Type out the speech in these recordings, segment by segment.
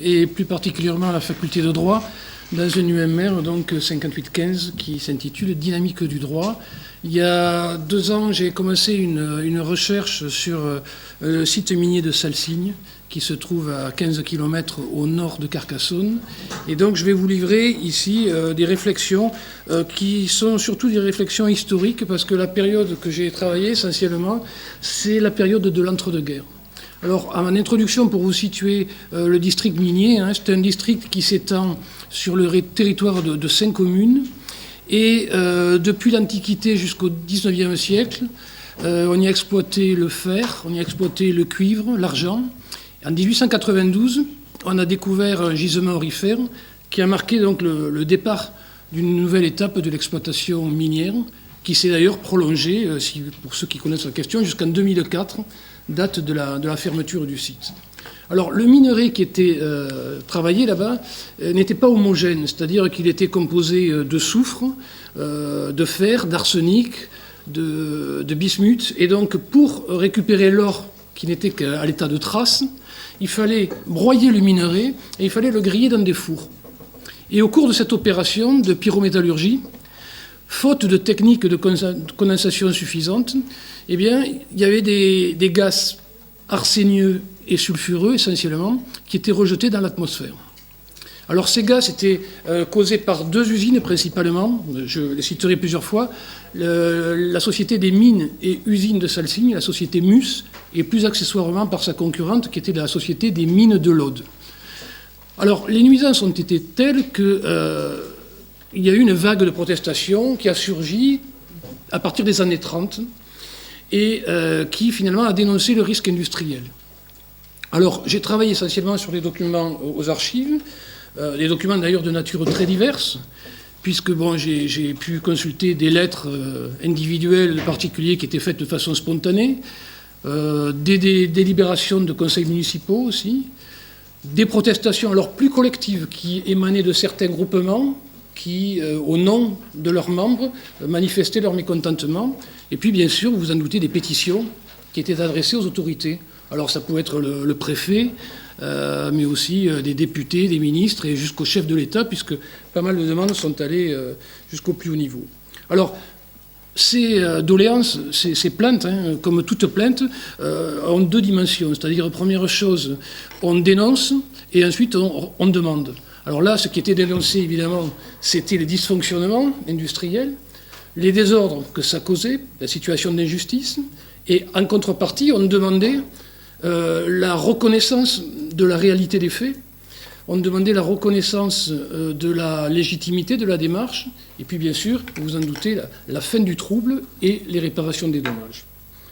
et plus particulièrement à la faculté de droit, dans une UMR, donc 5815, qui s'intitule « Dynamique du droit ». Il y a 2 ans, j'ai commencé une recherche sur le site minier de Salsigne, qui se trouve à 15 km au nord de Carcassonne. Et donc je vais vous livrer ici des réflexions qui sont surtout des réflexions historiques, parce que la période que j'ai travaillée essentiellement, c'est la période de l'entre-deux-guerres. Alors, en introduction, pour vous situer le district minier, c'est un district qui s'étend sur le territoire de 5 communes. Et depuis l'Antiquité jusqu'au XIXe siècle, on y a exploité le fer, on y a exploité le cuivre, l'argent. En 1892, on a découvert un gisement aurifère qui a marqué donc le départ d'une nouvelle étape de l'exploitation minière, qui s'est d'ailleurs prolongée, pour ceux qui connaissent la question, jusqu'en 2004, date de la fermeture du site. Alors, le minerai qui était travaillé là-bas n'était pas homogène, c'est-à-dire qu'il était composé de soufre, de fer, d'arsenic, de bismuth. Et donc, pour récupérer l'or qui n'était qu'à l'état de trace, il fallait broyer le minerai et il fallait le griller dans des fours. Et au cours de cette opération de pyrométallurgie, faute de techniques de condensation suffisante, eh bien, il y avait des gaz arsénieux et sulfureux, essentiellement, qui étaient rejetés dans l'atmosphère. Alors ces gaz étaient causés par 2 usines principalement, je les citerai plusieurs fois, la société des mines et usines de Salsigne, la société MUS, et plus accessoirement par sa concurrente qui était la société des mines de l'Aude. Alors les nuisances ont été telles qu'il y a eu une vague de protestation qui a surgi à partir des années 30 et qui finalement a dénoncé le risque industriel. Alors j'ai travaillé essentiellement sur des documents aux archives, des documents d'ailleurs de nature très diverse, puisque bon, j'ai pu consulter des lettres individuelles de particuliers qui étaient faites de façon spontanée, des délibérations de conseils municipaux aussi, des protestations alors plus collectives qui émanaient de certains groupements qui, au nom de leurs membres, manifestaient leur mécontentement, et puis bien sûr, vous vous en doutez, des pétitions qui étaient adressées aux autorités. Alors ça pouvait être le préfet, mais aussi des députés, des ministres et jusqu'au chef de l'État, puisque pas mal de demandes sont allées jusqu'au plus haut niveau. Alors, ces doléances, ces plaintes, comme toute plainte, ont 2 dimensions. C'est-à-dire, première chose, on dénonce et ensuite on demande. Alors là, ce qui était dénoncé, évidemment, c'était les dysfonctionnements industriels, les désordres que ça causait, la situation d'injustice, et en contrepartie, on demandait la reconnaissance de la réalité des faits, on demandait la reconnaissance de la légitimité de la démarche, et puis bien sûr, vous vous en doutez, la fin du trouble et les réparations des dommages.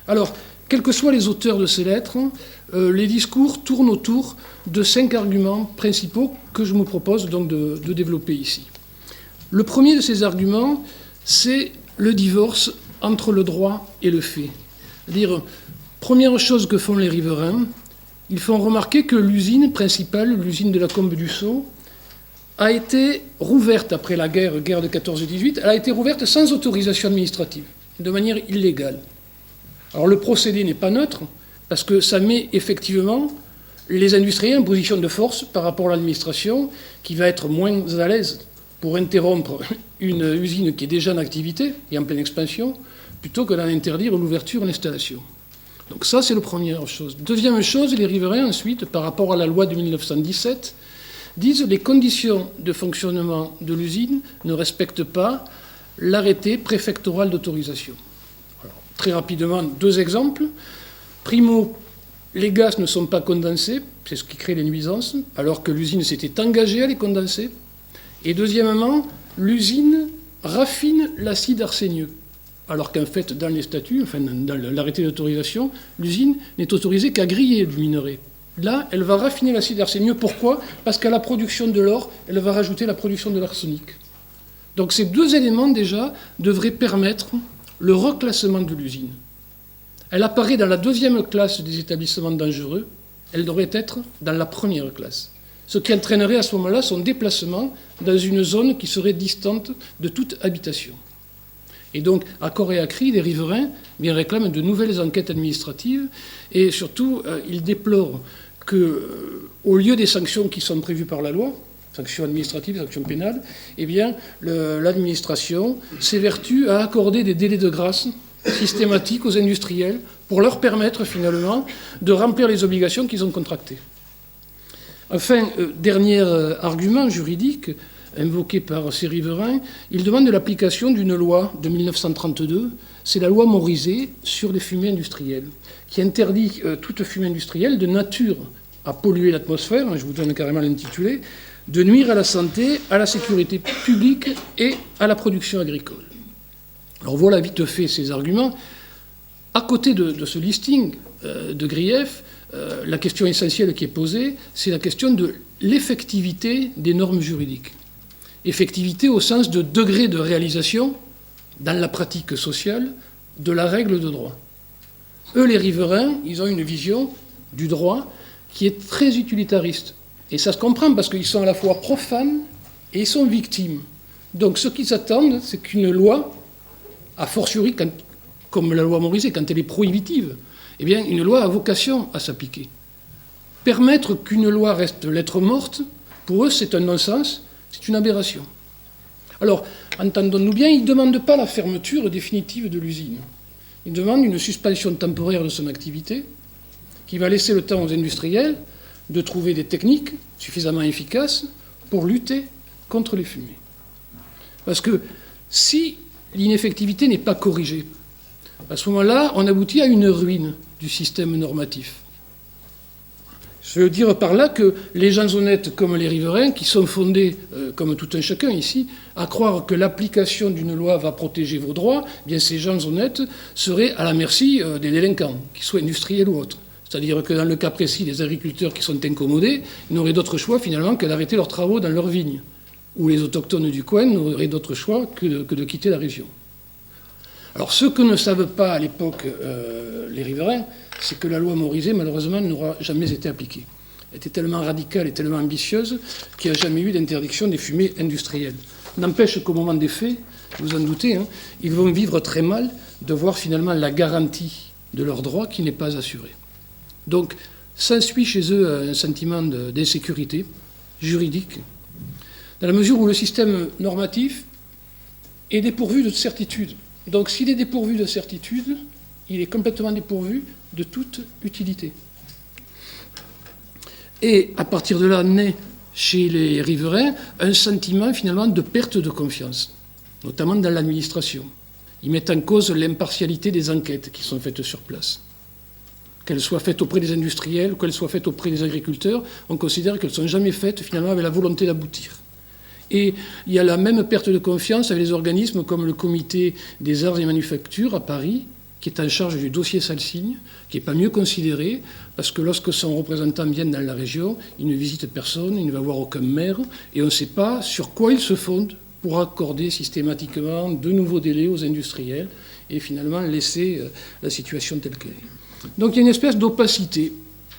Alors, quels que soient les auteurs de ces lettres, les discours tournent autour de 5 arguments principaux que je me propose donc de développer ici. Le premier de ces arguments, c'est le divorce entre le droit et le fait. C'est-à-dire, première chose que font les riverains, ils font remarquer que l'usine principale, l'usine de la Combe du Sceau, a été rouverte après la guerre de 14-18, elle a été rouverte sans autorisation administrative, de manière illégale. Alors le procédé n'est pas neutre, parce que ça met effectivement les industriels en position de force par rapport à l'administration, qui va être moins à l'aise pour interrompre une usine qui est déjà en activité et en pleine expansion, plutôt que d'en interdire l'ouverture et l'installation. Donc ça, c'est la première chose. Deuxième chose, les riverains, ensuite, par rapport à la loi de 1917, disent que les conditions de fonctionnement de l'usine ne respectent pas l'arrêté préfectoral d'autorisation. Alors, très rapidement, 2 exemples. Primo, les gaz ne sont pas condensés, c'est ce qui crée les nuisances, alors que l'usine s'était engagée à les condenser. Et deuxièmement, l'usine raffine l'acide arsénieux. Alors qu'en fait, dans les statuts, enfin dans l'arrêté d'autorisation, l'usine n'est autorisée qu'à griller du minerai. Là, elle va raffiner l'acide arsénieux. Pourquoi ? Parce qu'à la production de l'or, elle va rajouter la production de l'arsenic. Donc ces 2 éléments, déjà, devraient permettre le reclassement de l'usine. Elle apparaît dans la 2e classe des établissements dangereux. Elle devrait être dans la 1re classe. Ce qui entraînerait à ce moment-là son déplacement dans une zone qui serait distante de toute habitation. Et donc, à corps et à cri, les riverains réclament de nouvelles enquêtes administratives et surtout, ils déplorent qu'au lieu des sanctions qui sont prévues par la loi, sanctions administratives, sanctions pénales, eh bien, l'administration s'évertue à accorder des délais de grâce systématiques aux industriels pour leur permettre finalement de remplir les obligations qu'ils ont contractées. Enfin, dernier argument juridique invoqué par ces riverains, ils demandent l'application d'une loi de 1932, c'est la loi Morizet sur les fumées industrielles, qui interdit toute fumée industrielle de nature à polluer l'atmosphère, je vous donne carrément l'intitulé, de nuire à la santé, à la sécurité publique et à la production agricole. Alors voilà vite fait ces arguments. À côté de ce listing de griefs, la question essentielle qui est posée, c'est la question de l'effectivité des normes juridiques. Effectivité au sens de degré de réalisation, dans la pratique sociale, de la règle de droit. Eux, les riverains, ils ont une vision du droit qui est très utilitariste. Et ça se comprend parce qu'ils sont à la fois profanes et ils sont victimes. Donc ce qu'ils attendent, c'est qu'une loi, a fortiori, comme la loi Morizet, quand elle est prohibitive, eh bien, une loi a vocation à s'appliquer. Permettre qu'une loi reste lettre morte, pour eux, c'est un non-sens, c'est une aberration. Alors, entendons-nous bien, ils ne demandent pas la fermeture définitive de l'usine. Ils demandent une suspension temporaire de son activité qui va laisser le temps aux industriels de trouver des techniques suffisamment efficaces pour lutter contre les fumées. Parce que si l'ineffectivité n'est pas corrigée, à ce moment-là, on aboutit à une ruine du système normatif. Je veux dire par là que les gens honnêtes comme les riverains, qui sont fondés, comme tout un chacun ici, à croire que l'application d'une loi va protéger vos droits, eh bien ces gens honnêtes seraient à la merci des délinquants, qu'ils soient industriels ou autres. C'est-à-dire que dans le cas précis, les agriculteurs qui sont incommodés n'auraient d'autre choix finalement que d'arrêter leurs travaux dans leurs vignes. Ou les autochtones du coin n'auraient d'autre choix que de quitter la région. Alors ce que ne savent pas à l'époque les riverains, c'est que la loi Morizet, malheureusement, n'aura jamais été appliquée. Elle était tellement radicale et tellement ambitieuse qu'il n'y a jamais eu d'interdiction des fumées industrielles. N'empêche qu'au moment des faits, vous en doutez, ils vont vivre très mal de voir finalement la garantie de leurs droits qui n'est pas assurée. Donc s'ensuit chez eux un sentiment d'insécurité juridique, dans la mesure où le système normatif est dépourvu de certitude. Donc s'il est dépourvu de certitude, il est complètement dépourvu de toute utilité. Et à partir de là naît chez les riverains un sentiment finalement de perte de confiance, notamment dans l'administration. Ils mettent en cause l'impartialité des enquêtes qui sont faites sur place. Qu'elles soient faites auprès des industriels, qu'elles soient faites auprès des agriculteurs, on considère qu'elles ne sont jamais faites finalement avec la volonté d'aboutir. Et il y a la même perte de confiance avec les organismes comme le Comité des arts et manufactures à Paris, qui est en charge du dossier Salsigne, qui n'est pas mieux considéré, parce que lorsque son représentant vient dans la région, il ne visite personne, il ne va voir aucun maire, et on ne sait pas sur quoi il se fonde pour accorder systématiquement de nouveaux délais aux industriels, et finalement laisser la situation telle qu'elle est. Donc il y a une espèce d'opacité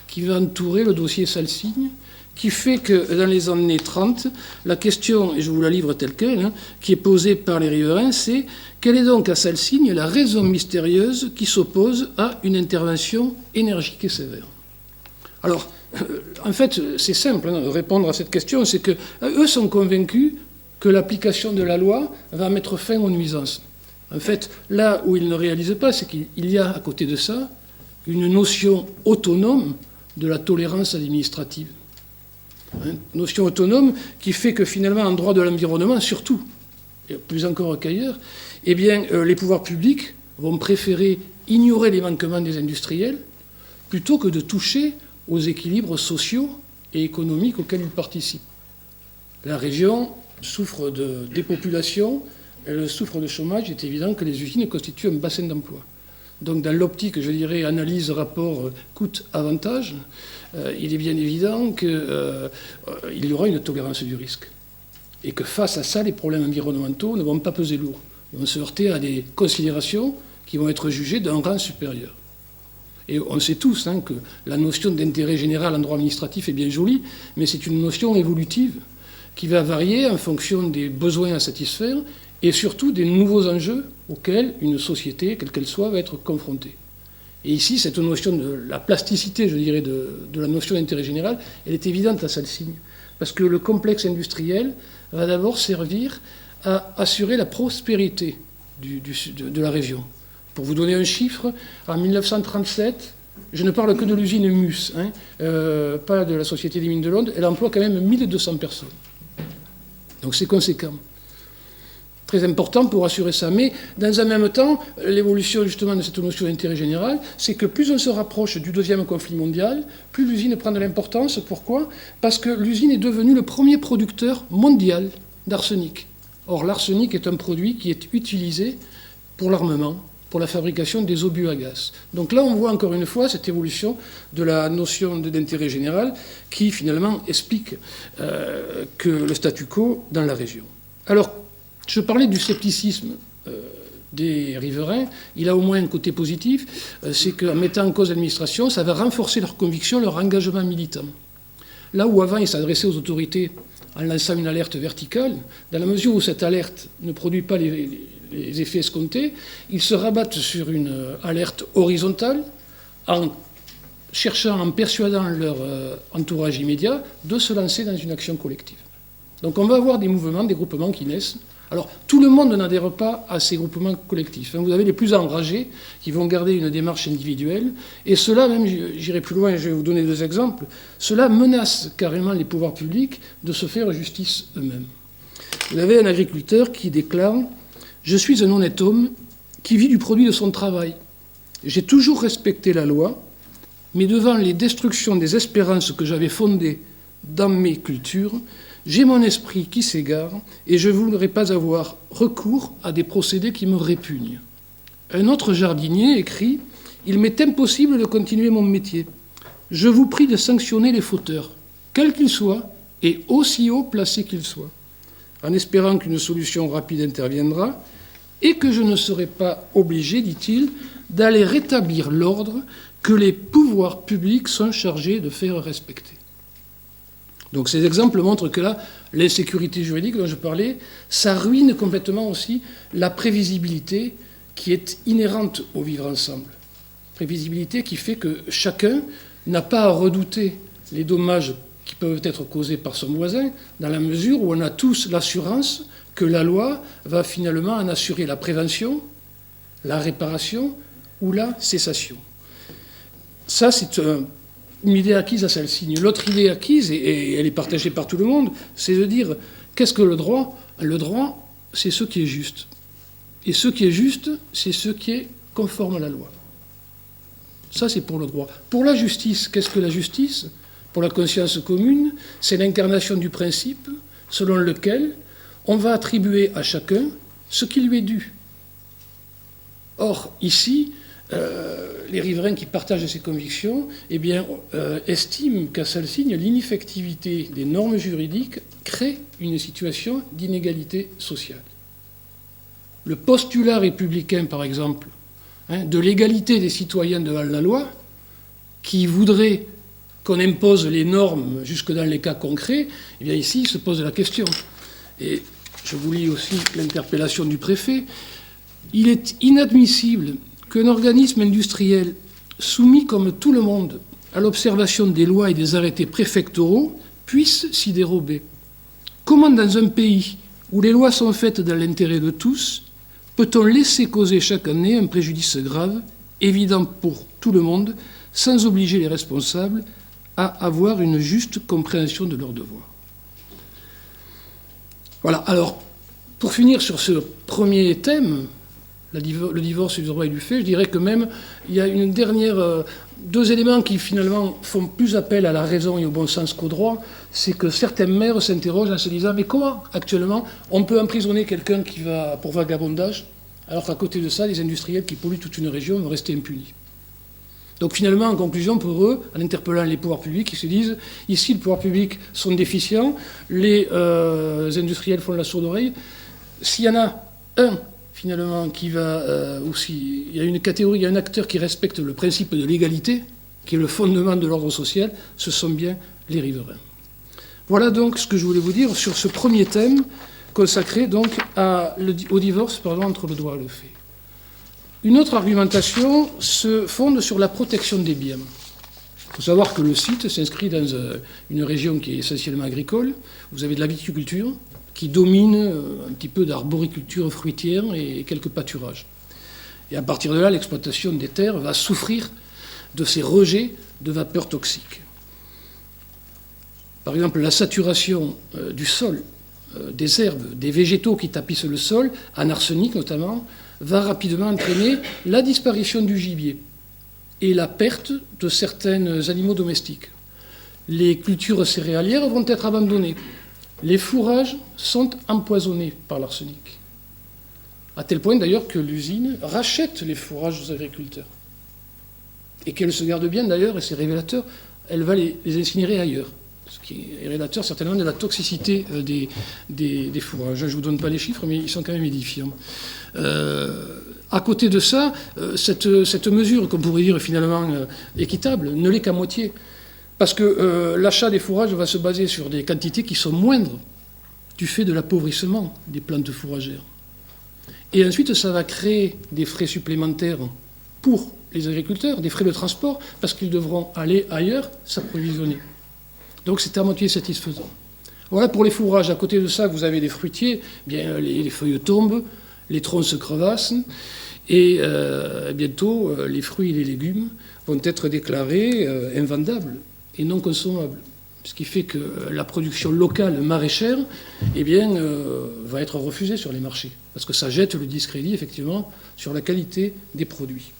qui va entourer le dossier Salsigne, qui fait que dans les années 30, la question, et je vous la livre telle qu'elle, qui est posée par les riverains, c'est quelle est donc à Salsigne la raison mystérieuse qui s'oppose à une intervention énergique et sévère? Alors, en fait, c'est simple de répondre à cette question, c'est qu'eux sont convaincus que l'application de la loi va mettre fin aux nuisances. En fait, là où ils ne réalisent pas, c'est qu'il y a à côté de ça une notion autonome de la tolérance administrative. Une notion autonome qui fait que finalement, en droit de l'environnement, surtout, et plus encore qu'ailleurs, eh bien, les pouvoirs publics vont préférer ignorer les manquements des industriels plutôt que de toucher aux équilibres sociaux et économiques auxquels ils participent. La région souffre de dépopulation, elle souffre de chômage, il est évident que les usines constituent un bassin d'emploi. Donc dans l'optique, je dirais, analyse, rapport, coût-avantage, il est bien évident qu'il y aura une tolérance du risque. Et que face à ça, les problèmes environnementaux ne vont pas peser lourd. Ils vont se heurter à des considérations qui vont être jugées d'un rang supérieur. Et on sait tous que la notion d'intérêt général en droit administratif est bien jolie, mais c'est une notion évolutive qui va varier en fonction des besoins à satisfaire et surtout des nouveaux enjeux auxquels une société, quelle qu'elle soit, va être confrontée. Et ici, cette notion de la plasticité, je dirais, de la notion d'intérêt général, elle est évidente à Salsigne. Parce que le complexe industriel va d'abord servir à assurer la prospérité de la région. Pour vous donner un chiffre, en 1937, je ne parle que de l'usine Mus, pas de la Société des mines de Londres, elle emploie quand même 1200 personnes. Donc c'est conséquent. Très important pour assurer ça. Mais dans un même temps, l'évolution justement de cette notion d'intérêt général, c'est que plus on se rapproche du deuxième conflit mondial, plus l'usine prend de l'importance. Pourquoi ? Parce que l'usine est devenue le premier producteur mondial d'arsenic. Or, l'arsenic est un produit qui est utilisé pour l'armement, pour la fabrication des obus à gaz. Donc là, on voit encore une fois cette évolution de la notion d'intérêt général qui finalement explique que le statu quo dans la région. Alors, je parlais du scepticisme des riverains. Il a au moins un côté positif, c'est qu'en mettant en cause l'administration, ça va renforcer leur conviction, leur engagement militant. Là où avant, ils s'adressaient aux autorités en lançant une alerte verticale, dans la mesure où cette alerte ne produit pas les effets escomptés, ils se rabattent sur une alerte horizontale en cherchant, en persuadant leur entourage immédiat de se lancer dans une action collective. Donc on va avoir des mouvements, des groupements qui naissent. Alors, tout le monde n'adhère pas à ces groupements collectifs. Vous avez les plus enragés qui vont garder une démarche individuelle. Et cela, même, j'irai plus loin, je vais vous donner 2 exemples, cela menace carrément les pouvoirs publics de se faire justice eux-mêmes. Vous avez un agriculteur qui déclare « Je suis un honnête homme qui vit du produit de son travail. J'ai toujours respecté la loi, mais devant les destructions des espérances que j'avais fondées dans mes cultures, j'ai mon esprit qui s'égare et je ne voudrais pas avoir recours à des procédés qui me répugnent. » Un autre jardinier écrit « Il m'est impossible de continuer mon métier. Je vous prie de sanctionner les fauteurs, quels qu'ils soient et aussi haut placés qu'ils soient, en espérant qu'une solution rapide interviendra et que je ne serai pas obligé, dit-il, d'aller rétablir l'ordre que les pouvoirs publics sont chargés de faire respecter. » Donc ces exemples montrent que là, l'insécurité juridique dont je parlais, ça ruine complètement aussi la prévisibilité qui est inhérente au vivre ensemble. Prévisibilité qui fait que chacun n'a pas à redouter les dommages qui peuvent être causés par son voisin, dans la mesure où on a tous l'assurance que la loi va finalement en assurer la prévention, la réparation ou la cessation. Ça, c'est une idée acquise à Salsigne. L'autre idée acquise, et elle est partagée par tout le monde, c'est de dire, qu'est-ce que le droit ? Le droit, c'est ce qui est juste. Et ce qui est juste, c'est ce qui est conforme à la loi. Ça, c'est pour le droit. Pour la justice, qu'est-ce que la justice ? Pour la conscience commune, c'est l'incarnation du principe selon lequel on va attribuer à chacun ce qui lui est dû. Or, ici, les riverains qui partagent ces convictions estiment qu'à Salsigne, l'ineffectivité des normes juridiques crée une situation d'inégalité sociale. Le postulat républicain, par exemple, de l'égalité des citoyens devant la loi, qui voudrait qu'on impose les normes jusque dans les cas concrets, eh bien ici se pose la question. Et je vous lis aussi l'interpellation du préfet. Il est inadmissible qu'un organisme industriel soumis comme tout le monde à l'observation des lois et des arrêtés préfectoraux puisse s'y dérober. Comment dans un pays où les lois sont faites dans l'intérêt de tous, peut-on laisser causer chaque année un préjudice grave, évident pour tout le monde, sans obliger les responsables à avoir une juste compréhension de leurs devoirs ? Voilà, alors, pour finir sur ce premier thème, le divorce du droit et du fait, je dirais que même il y a une dernière, 2 éléments qui finalement font plus appel à la raison et au bon sens qu'au droit, c'est que certains maires s'interrogent en se disant mais comment actuellement on peut emprisonner quelqu'un qui va pour vagabondage alors qu'à côté de ça, les industriels qui polluent toute une région vont rester impunis. Donc finalement, en conclusion, pour eux, en interpellant les pouvoirs publics, ils se disent ici, les pouvoirs publics sont déficients, les industriels font la sourde oreille. S'il y en a un finalement, qui va aussi... Il y a une catégorie, il y a un acteur qui respecte le principe de l'égalité, qui est le fondement de l'ordre social, ce sont bien les riverains. Voilà donc ce que je voulais vous dire sur ce premier thème consacré donc au divorce entre le droit et le fait. Une autre argumentation se fonde sur la protection des biens. Il faut savoir que le site s'inscrit dans une région qui est essentiellement agricole. Vous avez de la viticulture qui domine un petit peu d'arboriculture fruitière et quelques pâturages. Et à partir de là, l'exploitation des terres va souffrir de ces rejets de vapeurs toxiques. Par exemple, la saturation du sol, des herbes, des végétaux qui tapissent le sol, en arsenic notamment, va rapidement entraîner la disparition du gibier et la perte de certains animaux domestiques. Les cultures céréalières vont être abandonnées. Les fourrages sont empoisonnés par l'arsenic. À tel point d'ailleurs que l'usine rachète les fourrages aux agriculteurs. Et qu'elle se garde bien d'ailleurs, et c'est révélateur, elle va les incinérer ailleurs. Ce qui est révélateur certainement de la toxicité des fourrages. Je ne vous donne pas les chiffres, mais ils sont quand même édifiants. À côté de ça, cette mesure, qu'on pourrait dire finalement équitable, ne l'est qu'à moitié. Parce que l'achat des fourrages va se baser sur des quantités qui sont moindres du fait de l'appauvrissement des plantes fourragères. Et ensuite, ça va créer des frais supplémentaires pour les agriculteurs, des frais de transport, parce qu'ils devront aller ailleurs s'approvisionner. Donc c'est à moitié satisfaisant. Voilà pour les fourrages. À côté de ça, vous avez des fruitiers, bien, les feuilles tombent, les troncs se crevassent, et bientôt, les fruits et les légumes vont être déclarés invendables et non consommables. Ce qui fait que la production locale maraîchère va être refusée sur les marchés, parce que ça jette le discrédit, effectivement, sur la qualité des produits.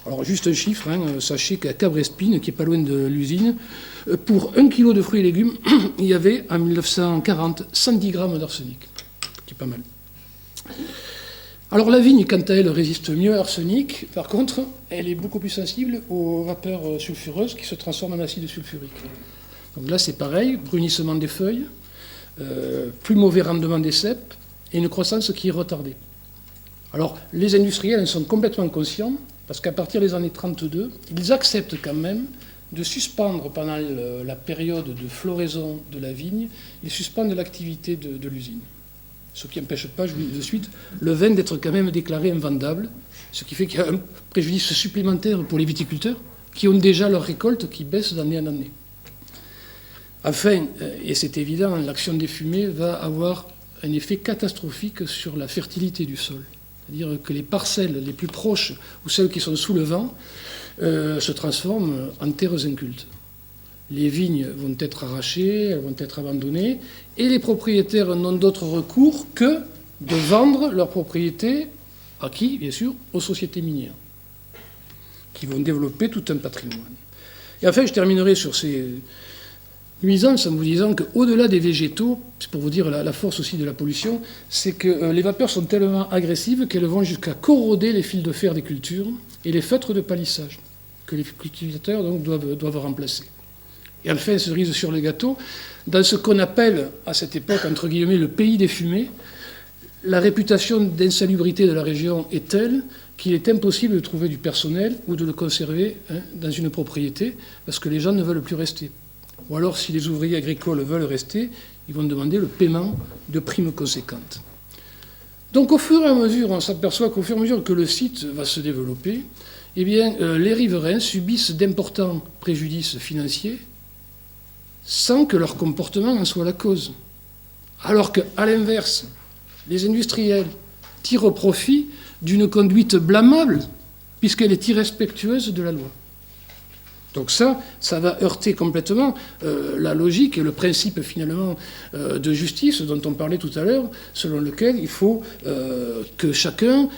Alors, juste un chiffre, sachez qu'à Cabrespine, qui n'est pas loin de l'usine, pour 1 kilo de fruits et légumes, il y avait, en 1940, 110 grammes d'arsenic, qui est pas mal. Alors, la vigne, quant à elle, résiste mieux à l'arsenic. Par contre, elle est beaucoup plus sensible aux vapeurs sulfureuses qui se transforment en acide sulfurique. Donc là, c'est pareil, brunissement des feuilles, plus mauvais rendement des ceps et une croissance qui est retardée. Alors, les industriels en sont complètement conscients, parce qu'à partir des années 32, ils acceptent quand même de suspendre pendant la période de floraison de la vigne, ils suspendent l'activité de l'usine. Ce qui n'empêche pas, je vous dis de suite, le vin d'être quand même déclaré invendable, ce qui fait qu'il y a un préjudice supplémentaire pour les viticulteurs qui ont déjà leur récolte qui baisse d'année en année. Enfin, et c'est évident, l'action des fumées va avoir un effet catastrophique sur la fertilité du sol. C'est-à-dire que les parcelles les plus proches ou celles qui sont sous le vent se transforment en terres incultes. Les vignes vont être arrachées, elles vont être abandonnées, et les propriétaires n'ont d'autre recours que de vendre leurs propriétés, à qui, bien sûr, aux sociétés minières, qui vont développer tout un patrimoine. Et enfin, je terminerai sur ces nuisances en vous disant qu'au-delà des végétaux, c'est pour vous dire la force aussi de la pollution, c'est que les vapeurs sont tellement agressives qu'elles vont jusqu'à corroder les fils de fer des cultures et les feutres de palissage, que les cultivateurs donc, doivent remplacer. Et enfin, cerise sur le gâteau, dans ce qu'on appelle à cette époque, entre guillemets, le pays des fumées, la réputation d'insalubrité de la région est telle qu'il est impossible de trouver du personnel ou de le conserver dans une propriété, parce que les gens ne veulent plus rester. Ou alors, si les ouvriers agricoles veulent rester, ils vont demander le paiement de primes conséquentes. Donc, au fur et à mesure, on s'aperçoit qu'au fur et à mesure que le site va se développer, eh bien, les riverains subissent d'importants préjudices financiers sans que leur comportement en soit la cause. Alors qu'à l'inverse, les industriels tirent profit d'une conduite blâmable, puisqu'elle est irrespectueuse de la loi. Donc ça va heurter complètement la logique et le principe finalement de justice dont on parlait tout à l'heure, selon lequel il faut que chacun,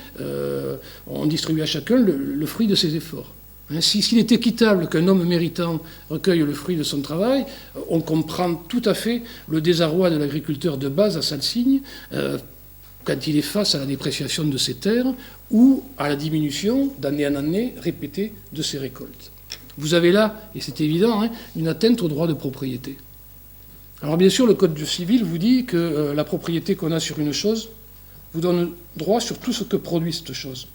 on distribue à chacun le fruit de ses efforts. S'il est équitable qu'un homme méritant recueille le fruit de son travail, on comprend tout à fait le désarroi de l'agriculteur de base à Salsigne quand il est face à la dépréciation de ses terres ou à la diminution d'année en année répétée de ses récoltes. Vous avez là, et c'est évident, une atteinte au droit de propriété. Alors bien sûr, le Code civil vous dit que la propriété qu'on a sur une chose vous donne droit sur tout ce que produit cette chose.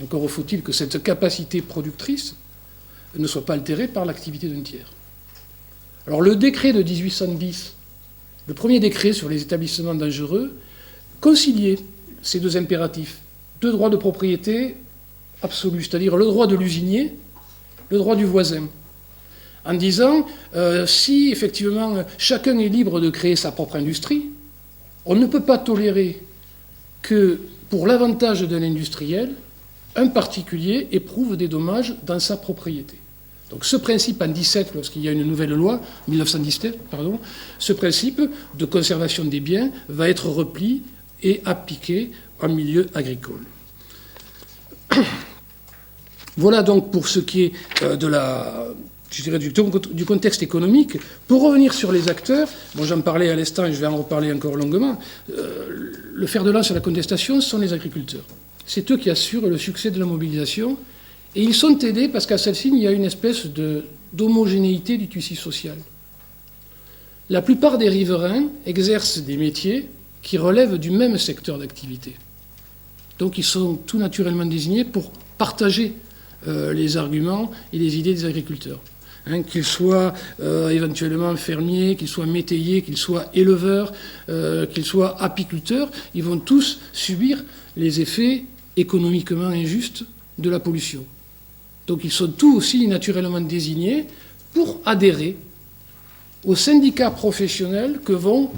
Encore faut-il que cette capacité productrice ne soit pas altérée par l'activité d'un tiers. Alors le décret de 1810, le premier décret sur les établissements dangereux, conciliait ces deux impératifs, de droit de propriété absolu, c'est-à-dire le droit de l'usinier, le droit du voisin, en disant si effectivement chacun est libre de créer sa propre industrie, on ne peut pas tolérer que pour l'avantage d'un industriel, un particulier éprouve des dommages dans sa propriété. Donc ce principe en 17, lorsqu'il y a une nouvelle loi, 1917, pardon, ce principe de conservation des biens va être repris et appliqué en milieu agricole. Voilà donc pour ce qui est du contexte économique. Pour revenir sur les acteurs, bon, j'en parlais à l'instant et je vais en reparler encore longuement, le fer de lance à la contestation sont les agriculteurs. C'est eux qui assurent le succès de la mobilisation et ils sont aidés parce qu'à celle-ci, il y a une espèce d'homogénéité du tissu social. La plupart des riverains exercent des métiers qui relèvent du même secteur d'activité. Donc ils sont tout naturellement désignés pour partager les arguments et les idées des agriculteurs. Qu'ils soient éventuellement fermiers, qu'ils soient métayers, qu'ils soient éleveurs, qu'ils soient apiculteurs, ils vont tous subir les effets économiquement injustes de la pollution. Donc ils sont tous aussi naturellement désignés pour adhérer aux syndicats professionnels que vont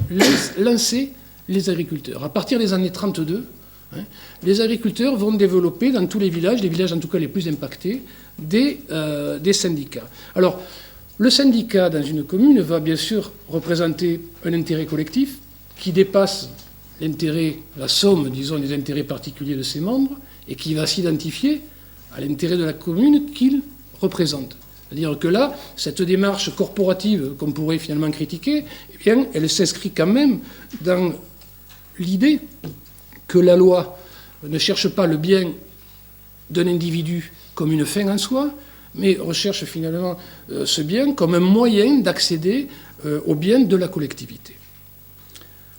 lancer les agriculteurs. À partir des années 32, les agriculteurs vont développer dans tous les villages en tout cas les plus impactés, des syndicats. Alors, le syndicat dans une commune va bien sûr représenter un intérêt collectif qui dépasse la somme, disons, des intérêts particuliers de ses membres et qui va s'identifier à l'intérêt de la commune qu'il représente. C'est-à-dire que là, cette démarche corporative qu'on pourrait finalement critiquer, eh bien, elle s'inscrit quand même dans l'idée que la loi ne cherche pas le bien d'un individu comme une fin en soi, mais recherche finalement ce bien comme un moyen d'accéder au bien de la collectivité.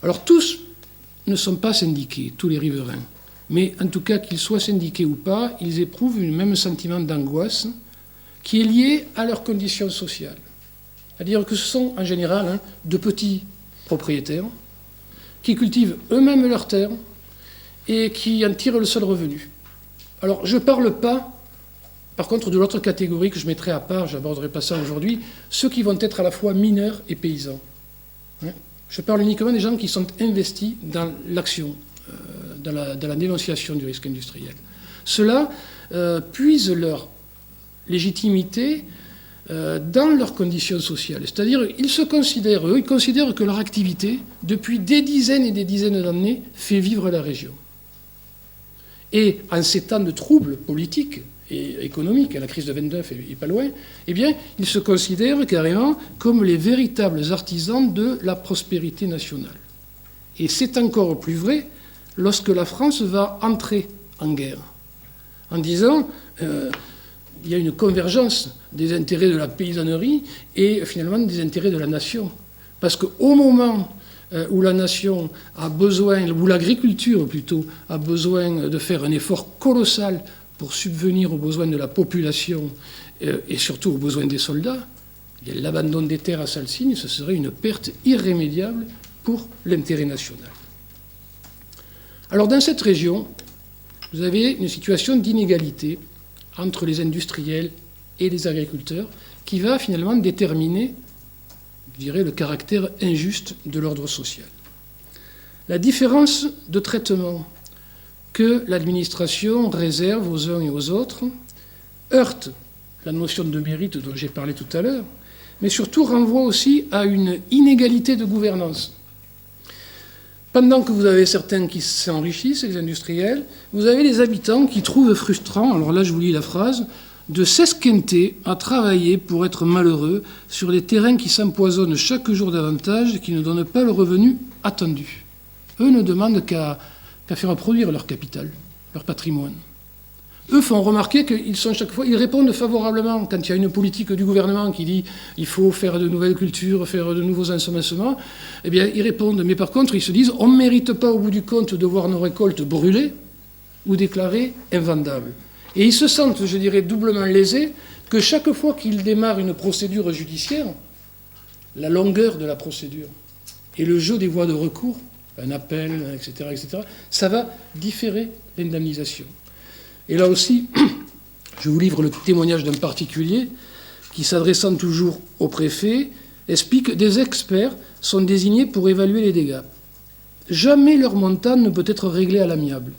Alors tous ne sont pas syndiqués, tous les riverains, mais en tout cas qu'ils soient syndiqués ou pas, ils éprouvent le même sentiment d'angoisse qui est lié à leurs conditions sociales. C'est-à-dire que ce sont en général de petits propriétaires qui cultivent eux-mêmes leurs terres et qui en tirent le seul revenu. Alors je ne parle pas, par contre, de l'autre catégorie que je mettrai à part, je n'aborderai pas ça aujourd'hui, ceux qui vont être à la fois mineurs et paysans. Je parle uniquement des gens qui sont investis dans l'action, dans la dénonciation du risque industriel. Ceux-là puisent leur légitimité dans leurs conditions sociales. C'est-à-dire, ils considèrent que leur activité, depuis des dizaines et des dizaines d'années, fait vivre la région. Et en ces temps de troubles politiques et économiques, la crise de 29 est pas loin, eh bien, ils se considèrent carrément comme les véritables artisans de la prospérité nationale. Et c'est encore plus vrai lorsque la France va entrer en guerre, en disant il y a une convergence des intérêts de la paysannerie et finalement des intérêts de la nation. Parce qu'au moment où la nation a besoin, ou l'agriculture plutôt, a besoin de faire un effort colossal pour subvenir aux besoins de la population et surtout aux besoins des soldats, l'abandon des terres à Salsigne, ce serait une perte irrémédiable pour l'intérêt national. Alors dans cette région, vous avez une situation d'inégalité entre les industriels et les agriculteurs qui va finalement déterminer, je dirais, le caractère injuste de l'ordre social. La différence de traitement que l'administration réserve aux uns et aux autres heurte la notion de mérite dont j'ai parlé tout à l'heure, mais surtout renvoie aussi à une inégalité de gouvernance. Pendant que vous avez certains qui s'enrichissent, les industriels, vous avez les habitants qui trouvent frustrant, alors là je vous lis la phrase, de s'esquinter à travailler pour être malheureux sur des terrains qui s'empoisonnent chaque jour davantage et qui ne donnent pas le revenu attendu. Eux ne demandent qu'à faire produire leur capital, leur patrimoine. Eux font remarquer qu'ils sont chaque fois, ils répondent favorablement quand il y a une politique du gouvernement qui dit il faut faire de nouvelles cultures, faire de nouveaux ensemencements. Eh bien, ils répondent, mais par contre, ils se disent on ne mérite pas au bout du compte de voir nos récoltes brûlées ou déclarées invendables. Et ils se sentent, je dirais, doublement lésés que chaque fois qu'ils démarrent une procédure judiciaire, la longueur de la procédure et le jeu des voies de recours, un appel, etc., ça va différer l'indemnisation. Et là aussi, je vous livre le témoignage d'un particulier qui, s'adressant toujours au préfet, explique que des experts sont désignés pour évaluer les dégâts. Jamais leur montant ne peut être réglé à l'amiable.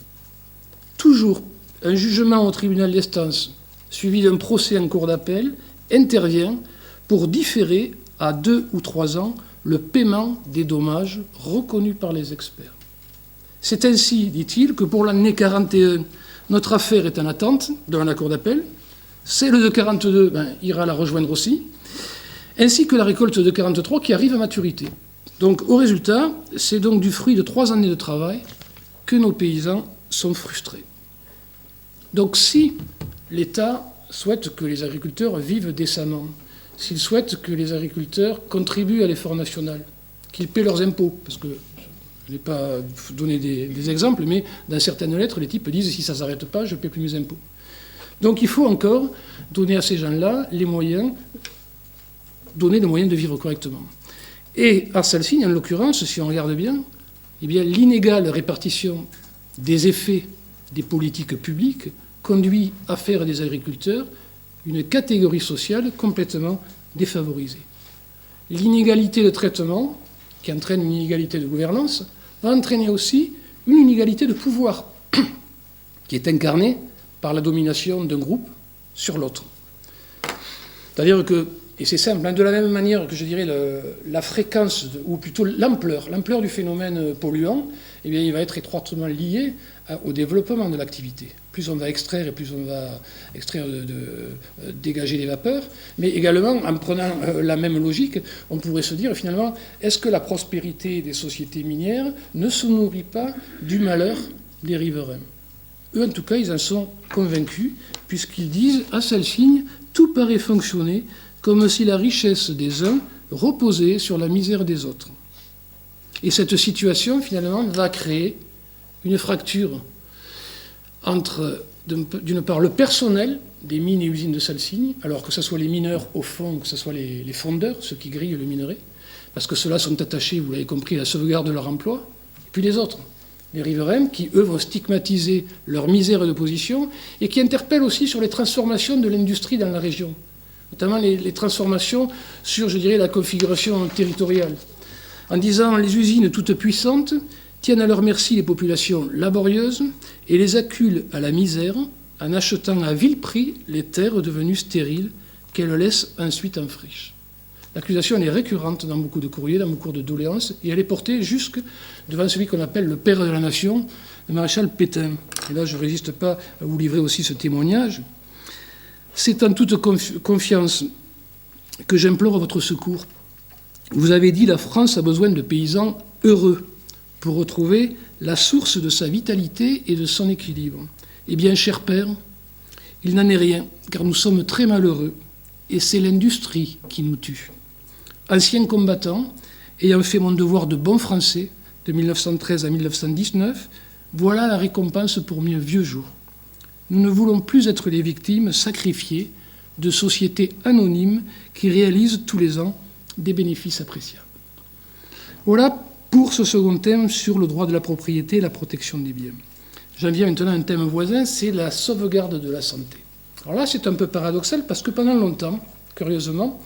Toujours, un jugement au tribunal d'instance, suivi d'un procès en cour d'appel, intervient pour différer à 2 ou 3 ans le paiement des dommages reconnus par les experts. C'est ainsi, dit-il, que pour l'année 41, notre affaire est en attente devant la cour d'appel. Celle de 42 ira la rejoindre aussi, ainsi que la récolte de 43 qui arrive à maturité. Donc, au résultat, c'est donc du fruit de 3 années de travail que nos paysans sont frustrés. Donc, si l'État souhaite que les agriculteurs vivent décemment, s'il souhaite que les agriculteurs contribuent à l'effort national, qu'ils paient leurs impôts, parce que je n'ai pas donné des exemples, mais dans certaines lettres, les types disent « si ça ne s'arrête pas, je ne paie plus mes impôts ». Donc il faut encore donner à ces gens-là les moyens, donner les moyens de vivre correctement. Et à Salsigne, en l'occurrence, si on regarde bien, eh bien l'inégale répartition des effets des politiques publiques conduit à faire des agriculteurs une catégorie sociale complètement défavorisée. L'inégalité de traitement, qui entraîne une inégalité de gouvernance, va entraîner aussi une inégalité de pouvoir, qui est incarnée par la domination d'un groupe sur l'autre. C'est-à-dire que, et c'est simple, de la même manière que je dirais la fréquence, ou plutôt l'ampleur du phénomène polluant, eh bien, il va être étroitement lié au développement de l'activité. Plus on va extraire et plus on va extraire dégager des vapeurs, mais également, en prenant la même logique, on pourrait se dire finalement, est-ce que la prospérité des sociétés minières ne se nourrit pas du malheur des riverains ? Eux, en tout cas, ils en sont convaincus, puisqu'ils disent, à Salsigne, tout paraît fonctionner comme si la richesse des uns reposait sur la misère des autres. Et cette situation, finalement, va créer une fracture entre, d'une part, le personnel des mines et usines de Salsigne, alors que ce soit les mineurs au fond, que ce soit les fondeurs, ceux qui grillent le minerai, parce que ceux-là sont attachés, vous l'avez compris, à la sauvegarde de leur emploi, et puis les autres, les riverains, qui, eux, vont stigmatiser leur misère de position et qui interpellent aussi sur les transformations de l'industrie dans la région, notamment les transformations sur, je dirais, la configuration territoriale, en disant les usines toutes puissantes tiennent à leur merci les populations laborieuses et les acculent à la misère en achetant à vil prix les terres devenues stériles qu'elles laissent ensuite en friche. L'accusation elle est récurrente dans beaucoup de courriers, dans beaucoup de doléances, et elle est portée jusque devant celui qu'on appelle le père de la nation, le maréchal Pétain. Et là, je ne résiste pas à vous livrer aussi ce témoignage. C'est en toute confiance que j'implore votre secours. Vous avez dit la France a besoin de paysans heureux pour retrouver la source de sa vitalité et de son équilibre. Eh bien, cher père, il n'en est rien, car nous sommes très malheureux, et c'est l'industrie qui nous tue. Ancien combattant, ayant fait mon devoir de bon français de 1913 à 1919, voilà la récompense pour mes vieux jours. Nous ne voulons plus être les victimes sacrifiées de sociétés anonymes qui réalisent tous les ans des bénéfices appréciables. Voilà pour ce second thème sur le droit de la propriété et la protection des biens. J'en viens maintenant à un thème voisin, c'est la sauvegarde de la santé. Alors là, c'est un peu paradoxal parce que pendant longtemps, curieusement,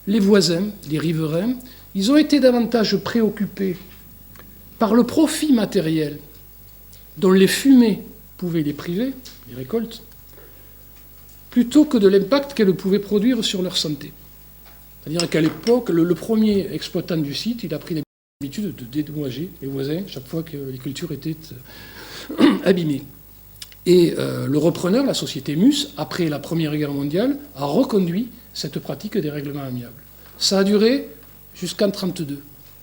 les voisins, les riverains, ils ont été davantage préoccupés par le profit matériel dont les fumées pouvaient les priver, les récoltes, plutôt que de l'impact qu'elles pouvaient produire sur leur santé. C'est-à-dire qu'à l'époque, le premier exploitant du site, il a pris l'habitude de dédommager les voisins chaque fois que les cultures étaient abîmées. Et le repreneur, la société Mus, après la Première Guerre mondiale, a reconduit cette pratique des règlements amiables. Ça a duré jusqu'en 1932.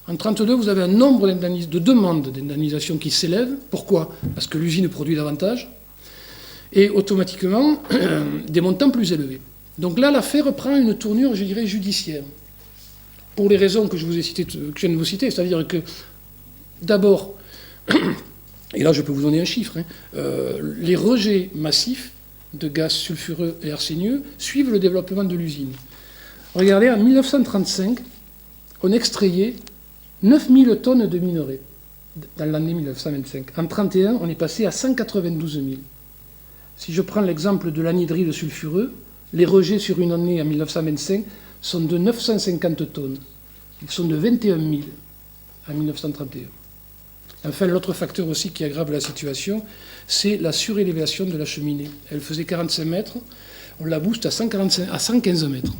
En 1932, vous avez un nombre de demandes d'indemnisation qui s'élèvent. Pourquoi ? Parce que l'usine produit davantage. Et automatiquement, des montants plus élevés. Donc là, l'affaire prend une tournure, je dirais, judiciaire. Pour les raisons que je viens de vous citer. C'est-à-dire que, d'abord, et là je peux vous donner un chiffre, les rejets massifs de gaz sulfureux et arsénieux suivent le développement de l'usine. Regardez, en 1935, on extrayait 9000 tonnes de minerais dans l'année 1925. En 1931, on est passé à 192 000. Si je prends l'exemple de l'anhydride sulfureux, les rejets sur une année en 1925 sont de 950 tonnes. Ils sont de 21 000 en 1931. Enfin, l'autre facteur aussi qui aggrave la situation, c'est la surélévation de la cheminée. Elle faisait 45 mètres, on la booste à 115 mètres.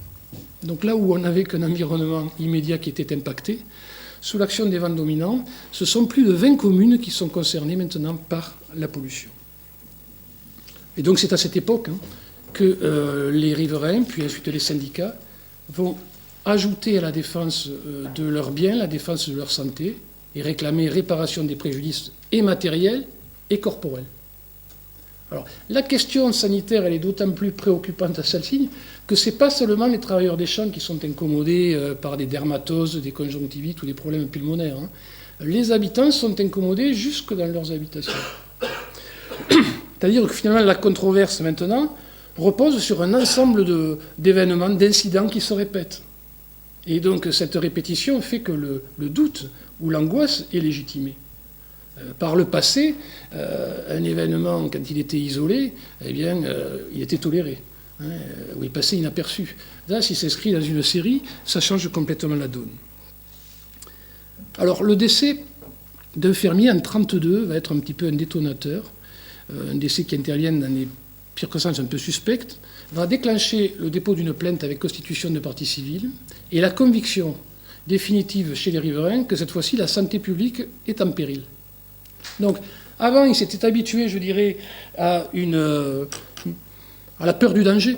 Donc là où on n'avait qu'un environnement immédiat qui était impacté, sous l'action des vents dominants, ce sont plus de 20 communes qui sont concernées maintenant par la pollution. Et donc c'est à cette époque que les riverains, puis ensuite les syndicats, vont ajouter à la défense de leurs biens, la défense de leur santé, et réclamer réparation des préjudices et matériels et corporels. Alors, la question sanitaire, elle est d'autant plus préoccupante à celle-ci que ce n'est pas seulement les travailleurs des champs qui sont incommodés par des dermatoses, des conjonctivites ou des problèmes pulmonaires. Les habitants sont incommodés jusque dans leurs habitations. C'est-à-dire que finalement, la controverse maintenant repose sur un ensemble d'événements, d'incidents qui se répètent. Et donc, cette répétition fait que le doute ou l'angoisse est légitimée. Par le passé, un événement, quand il était isolé, eh bien, il était toléré, ou il passait inaperçu. Là, s'il s'inscrit dans une série, ça change complètement la donne. Alors, le décès d'un fermier en 1932 va être un petit peu un détonateur, un décès qui intervient dans des circonstances un peu suspectes, va déclencher le dépôt d'une plainte avec constitution de partie civile et la conviction définitive chez les riverains que cette fois-ci, la santé publique est en péril. Donc, avant, ils s'étaient habitués, je dirais, à la peur du danger.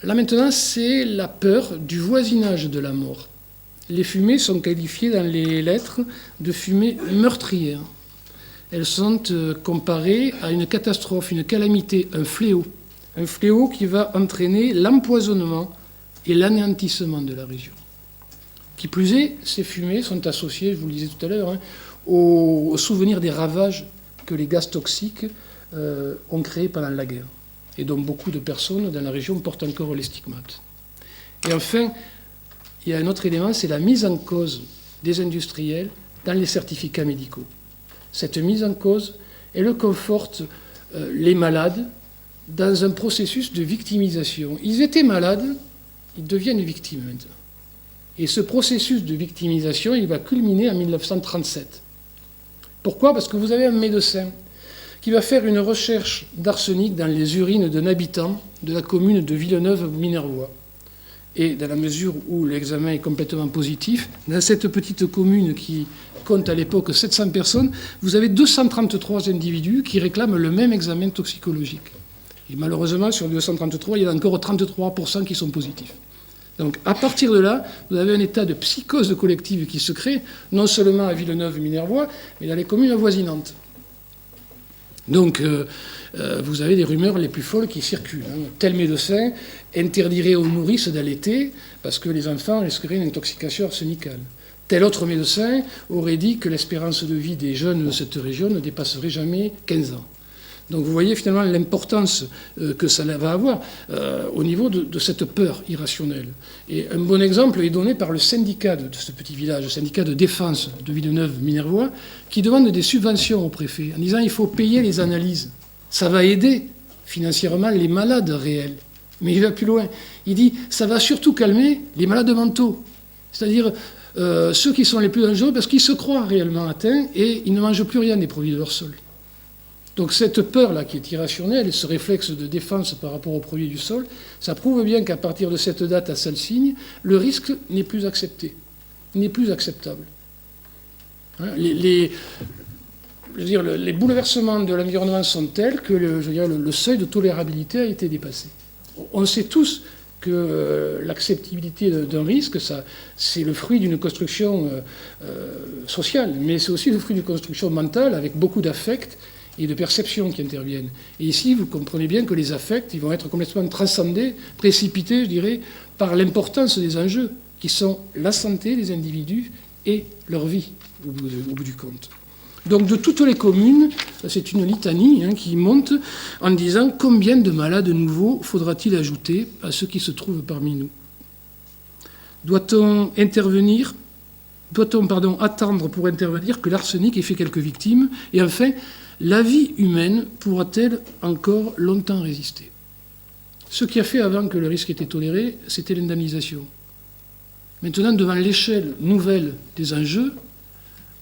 Là, maintenant, c'est la peur du voisinage de la mort. Les fumées sont qualifiées dans les lettres de fumées meurtrières. Elles sont comparées à une catastrophe, une calamité, un fléau qui va entraîner l'empoisonnement et l'anéantissement de la région. Qui plus est, ces fumées sont associées, je vous le disais tout à l'heure, au souvenir des ravages que les gaz toxiques ont créés pendant la guerre, et dont beaucoup de personnes dans la région portent encore les stigmates. Et enfin, il y a un autre élément, c'est la mise en cause des industriels dans les certificats médicaux. Cette mise en cause, elle conforte les malades dans un processus de victimisation. Ils étaient malades, ils deviennent victimes maintenant. Et ce processus de victimisation, il va culminer en 1937. Pourquoi ? Parce que vous avez un médecin qui va faire une recherche d'arsenic dans les urines d'un habitant de la commune de Villeneuve-Minervois. Et dans la mesure où l'examen est complètement positif, dans cette petite commune qui compte à l'époque 700 personnes, vous avez 233 individus qui réclament le même examen toxicologique. Et malheureusement, sur les 233, il y en a encore 33% qui sont positifs. Donc, à partir de là, vous avez un état de psychose collective qui se crée, non seulement à Villeneuve-Minervois, mais dans les communes avoisinantes. Donc, vous avez des rumeurs les plus folles qui circulent. Tel médecin interdirait aux nourrices d'allaiter parce que les enfants risqueraient une intoxication arsenicale. Tel autre médecin aurait dit que l'espérance de vie des jeunes de cette région ne dépasserait jamais 15 ans. Donc vous voyez finalement l'importance que ça va avoir au niveau de cette peur irrationnelle. Et un bon exemple est donné par le syndicat de ce petit village, le syndicat de défense de Villeneuve-Minervois, qui demande des subventions au préfet en disant il faut payer les analyses. Ça va aider financièrement les malades réels. Mais il va plus loin. Il dit ça va surtout calmer les malades mentaux. C'est-à-dire ceux qui sont les plus dangereux parce qu'ils se croient réellement atteints et ils ne mangent plus rien des produits de leur sol. Donc cette peur-là qui est irrationnelle, ce réflexe de défense par rapport aux produits du sol, ça prouve bien qu'à partir de cette date à Salsigne, le risque n'est plus accepté, n'est plus acceptable. Les bouleversements de l'environnement sont tels que le seuil de tolérabilité a été dépassé. On sait tous que l'acceptabilité d'un risque, c'est le fruit d'une construction sociale, mais c'est aussi le fruit d'une construction mentale avec beaucoup d'affects et de perceptions qui interviennent. Et ici, vous comprenez bien que les affects, ils vont être complètement transcendés, précipités, je dirais, par l'importance des enjeux, qui sont la santé des individus et leur vie, au bout du compte. Donc de toutes les communes, c'est une litanie qui monte en disant combien de malades nouveaux faudra-t-il ajouter à ceux qui se trouvent parmi nous ? Doit-on intervenir doit-on attendre pour intervenir que l'arsenic ait fait quelques victimes? Et enfin, la vie humaine pourra-t-elle encore longtemps résister? Ce qui a fait avant que le risque était toléré, c'était l'indemnisation. Maintenant, devant l'échelle nouvelle des enjeux,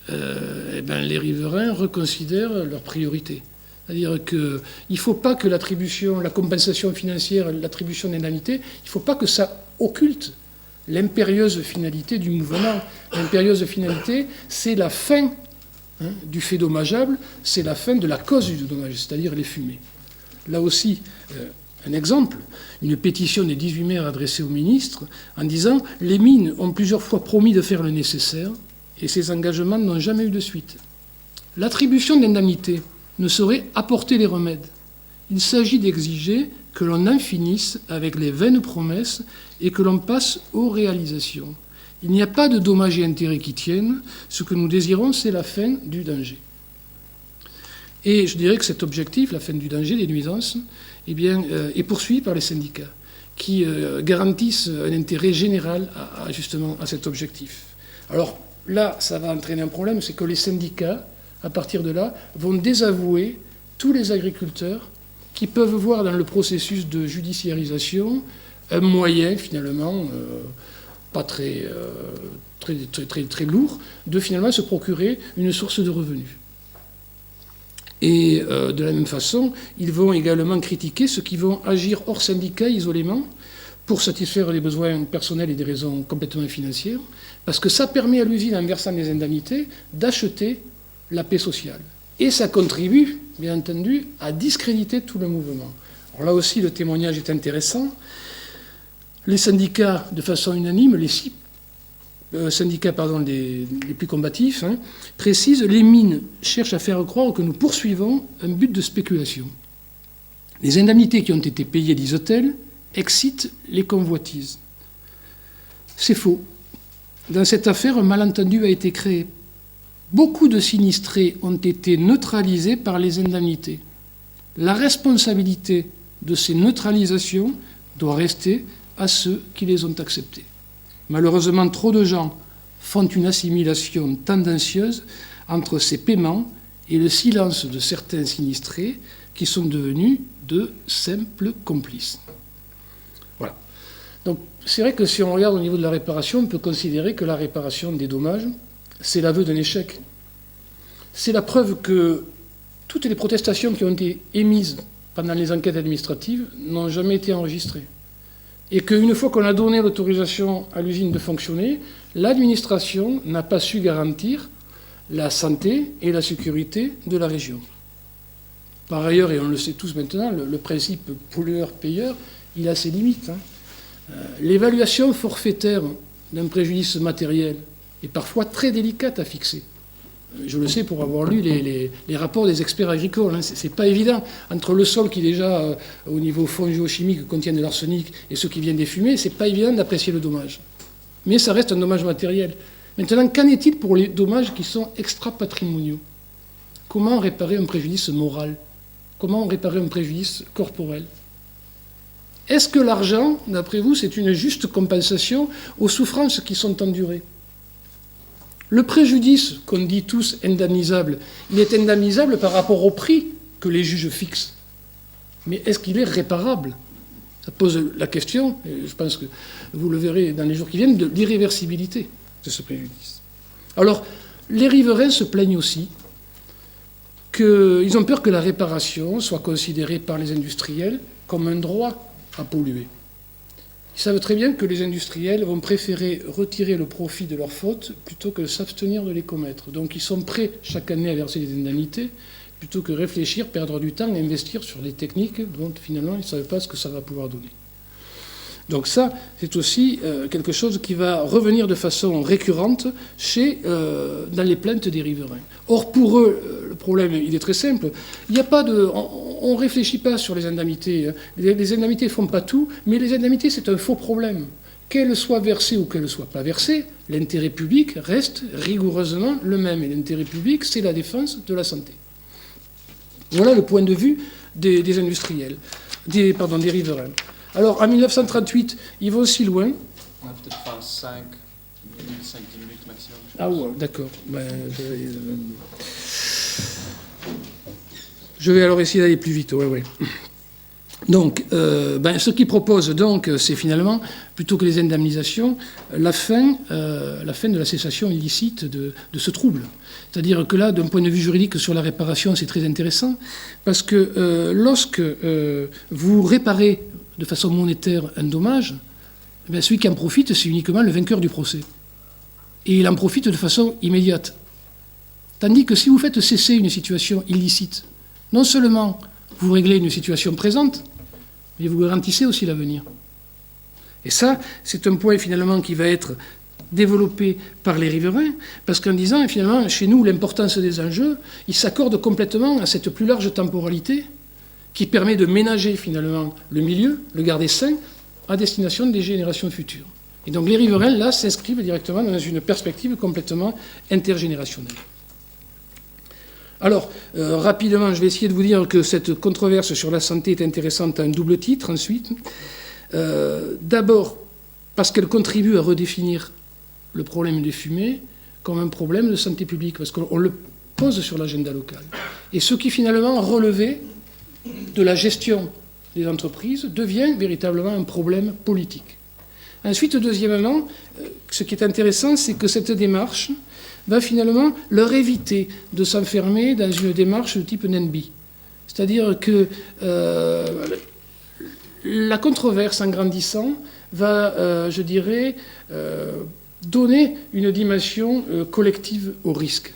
les riverains reconsidèrent leurs priorités. C'est-à-dire qu'il ne faut pas que l'attribution, la compensation financière, l'attribution d'indemnités, il ne faut pas que ça occulte l'impérieuse finalité du mouvement. L'impérieuse finalité, c'est la fin du fait dommageable, c'est la fin de la cause du dommage, c'est-à-dire les fumées. Là aussi, un exemple, une pétition des 18 maires adressée au ministre en disant « Les mines ont plusieurs fois promis de faire le nécessaire et ces engagements n'ont jamais eu de suite. L'attribution d'indemnités ne saurait apporter les remèdes. Il s'agit d'exiger que l'on en finisse avec les vaines promesses et que l'on passe aux réalisations. Il n'y a pas de dommages et intérêts qui tiennent. Ce que nous désirons, c'est la fin du danger. » Et je dirais que cet objectif, la fin du danger, des nuisances, est poursuivi par les syndicats, qui garantissent un intérêt général justement à cet objectif. Alors là, ça va entraîner un problème, c'est que les syndicats, à partir de là, vont désavouer tous les agriculteurs qui peuvent voir dans le processus de judiciarisation un moyen, finalement, pas très lourd, de finalement se procurer une source de revenus. Et de la même façon, ils vont également critiquer ceux qui vont agir hors syndicat isolément pour satisfaire les besoins personnels et des raisons complètement financières, parce que ça permet à l'usine, en versant des indemnités, d'acheter la paix sociale. Et ça contribue, bien entendu, à discréditer tout le mouvement. Alors là aussi, le témoignage est intéressant. Les syndicats, de façon unanime, les 6 syndicats les plus combatifs, précisent « Les mines cherchent à faire croire que nous poursuivons un but de spéculation. Les indemnités qui ont été payées, disent-elles, excitent les convoitises. » C'est faux. Dans cette affaire, un malentendu a été créé. Beaucoup de sinistrés ont été neutralisés par les indemnités. La responsabilité de ces neutralisations doit rester à ceux qui les ont acceptées. Malheureusement, trop de gens font une assimilation tendancieuse entre ces paiements et le silence de certains sinistrés qui sont devenus de simples complices. Voilà. Donc, c'est vrai que si on regarde au niveau de la réparation, on peut considérer que la réparation des dommages, c'est l'aveu d'un échec. C'est la preuve que toutes les protestations qui ont été émises pendant les enquêtes administratives n'ont jamais été enregistrées. Et qu'une fois qu'on a donné l'autorisation à l'usine de fonctionner, l'administration n'a pas su garantir la santé et la sécurité de la région. Par ailleurs, et on le sait tous maintenant, le principe pollueur-payeur, il a ses limites. L'évaluation forfaitaire d'un préjudice matériel est parfois très délicate à fixer. Je le sais pour avoir lu les rapports des experts agricoles. C'est pas évident. Entre le sol qui déjà, au niveau fongio-chimique, contient de l'arsenic et ce qui vient des fumées, c'est pas évident d'apprécier le dommage. Mais ça reste un dommage matériel. Maintenant, qu'en est-il pour les dommages qui sont extra-patrimoniaux? Comment réparer un préjudice moral? Comment réparer un préjudice corporel? Est-ce que l'argent, d'après vous, c'est une juste compensation aux souffrances qui sont endurées? Le préjudice qu'on dit tous indemnisable, il est indemnisable par rapport au prix que les juges fixent. Mais est-ce qu'il est réparable? Ça pose la question, et je pense que vous le verrez dans les jours qui viennent, de l'irréversibilité de ce préjudice. Alors, les riverains se plaignent aussi qu'ils ont peur que la réparation soit considérée par les industriels comme un droit à polluer. Ils savent très bien que les industriels vont préférer retirer le profit de leurs fautes plutôt que de s'abstenir de les commettre. Donc ils sont prêts chaque année à verser des indemnités plutôt que réfléchir, perdre du temps et investir sur des techniques dont finalement ils ne savent pas ce que ça va pouvoir donner. Donc ça, c'est aussi quelque chose qui va revenir de façon récurrente dans les plaintes des riverains. Or, pour eux, le problème, il est très simple. Il n'y a pas de... On ne réfléchit pas sur les indemnités. Les indemnités ne font pas tout, mais les indemnités, c'est un faux problème. Qu'elles soient versées ou qu'elles ne soient pas versées, l'intérêt public reste rigoureusement le même. Et l'intérêt public, c'est la défense de la santé. Voilà le point de vue des industriels, des riverains. Alors, en 1938, ils vont aussi loin. On a peut-être 5 5-10 minutes maximum. Ah ouais, d'accord. Je vais alors essayer d'aller plus vite. Ouais. Donc, ce qu'ils proposent, donc, c'est finalement, plutôt que les indemnisations, la fin de la cessation illicite de ce trouble. C'est-à-dire que là, d'un point de vue juridique sur la réparation, c'est très intéressant, parce que lorsque vous réparez de façon monétaire un dommage, celui qui en profite, c'est uniquement le vainqueur du procès. Et il en profite de façon immédiate. Tandis que si vous faites cesser une situation illicite, non seulement vous réglez une situation présente, mais vous garantissez aussi l'avenir. Et ça, c'est un point finalement qui va être développé par les riverains, parce qu'en disant, finalement, chez nous, l'importance des enjeux, ils s'accordent complètement à cette plus large temporalité qui permet de ménager finalement le milieu, le garder sain, à destination des générations futures. Et donc les riverains, là, s'inscrivent directement dans une perspective complètement intergénérationnelle. Alors, rapidement, je vais essayer de vous dire que cette controverse sur la santé est intéressante à un double titre, ensuite. D'abord, parce qu'elle contribue à redéfinir le problème des fumées comme un problème de santé publique, parce qu'on le pose sur l'agenda local. Et ce qui, finalement, relevait de la gestion des entreprises devient véritablement un problème politique. Ensuite, deuxièmement, ce qui est intéressant, c'est que cette démarche va finalement leur éviter de s'enfermer dans une démarche de type NENBI. C'est-à-dire que la controverse, en grandissant, va, donner une dimension collective au risque.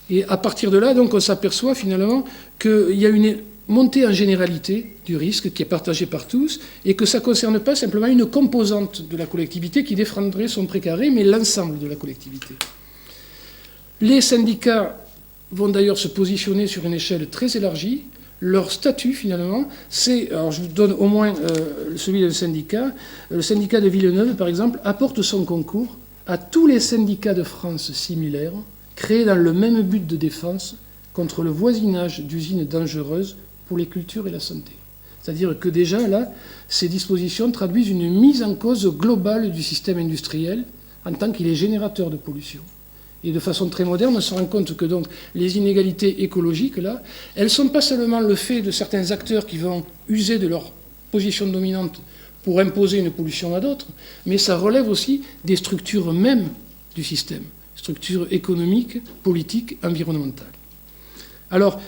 Et à partir de là, donc, on s'aperçoit finalement qu'il y a une montée en généralité du risque qui est partagé par tous et que ça ne concerne pas simplement une composante de la collectivité qui défendrait son précaré, mais l'ensemble de la collectivité. Les syndicats vont d'ailleurs se positionner sur une échelle très élargie. Leur statut, finalement, c'est... Alors, je vous donne au moins celui d'un syndicat. Le syndicat de Villeneuve, par exemple, apporte son concours à tous les syndicats de France similaires, créés dans le même but de défense contre le voisinage d'usines dangereuses pour les cultures et la santé. C'est-à-dire que déjà, là, ces dispositions traduisent une mise en cause globale du système industriel en tant qu'il est générateur de pollution. Et de façon très moderne, on se rend compte que donc les inégalités écologiques, là, elles ne sont pas seulement le fait de certains acteurs qui vont user de leur position dominante pour imposer une pollution à d'autres, mais ça relève aussi des structures mêmes du système, structures économiques, politiques, environnementales. Alors,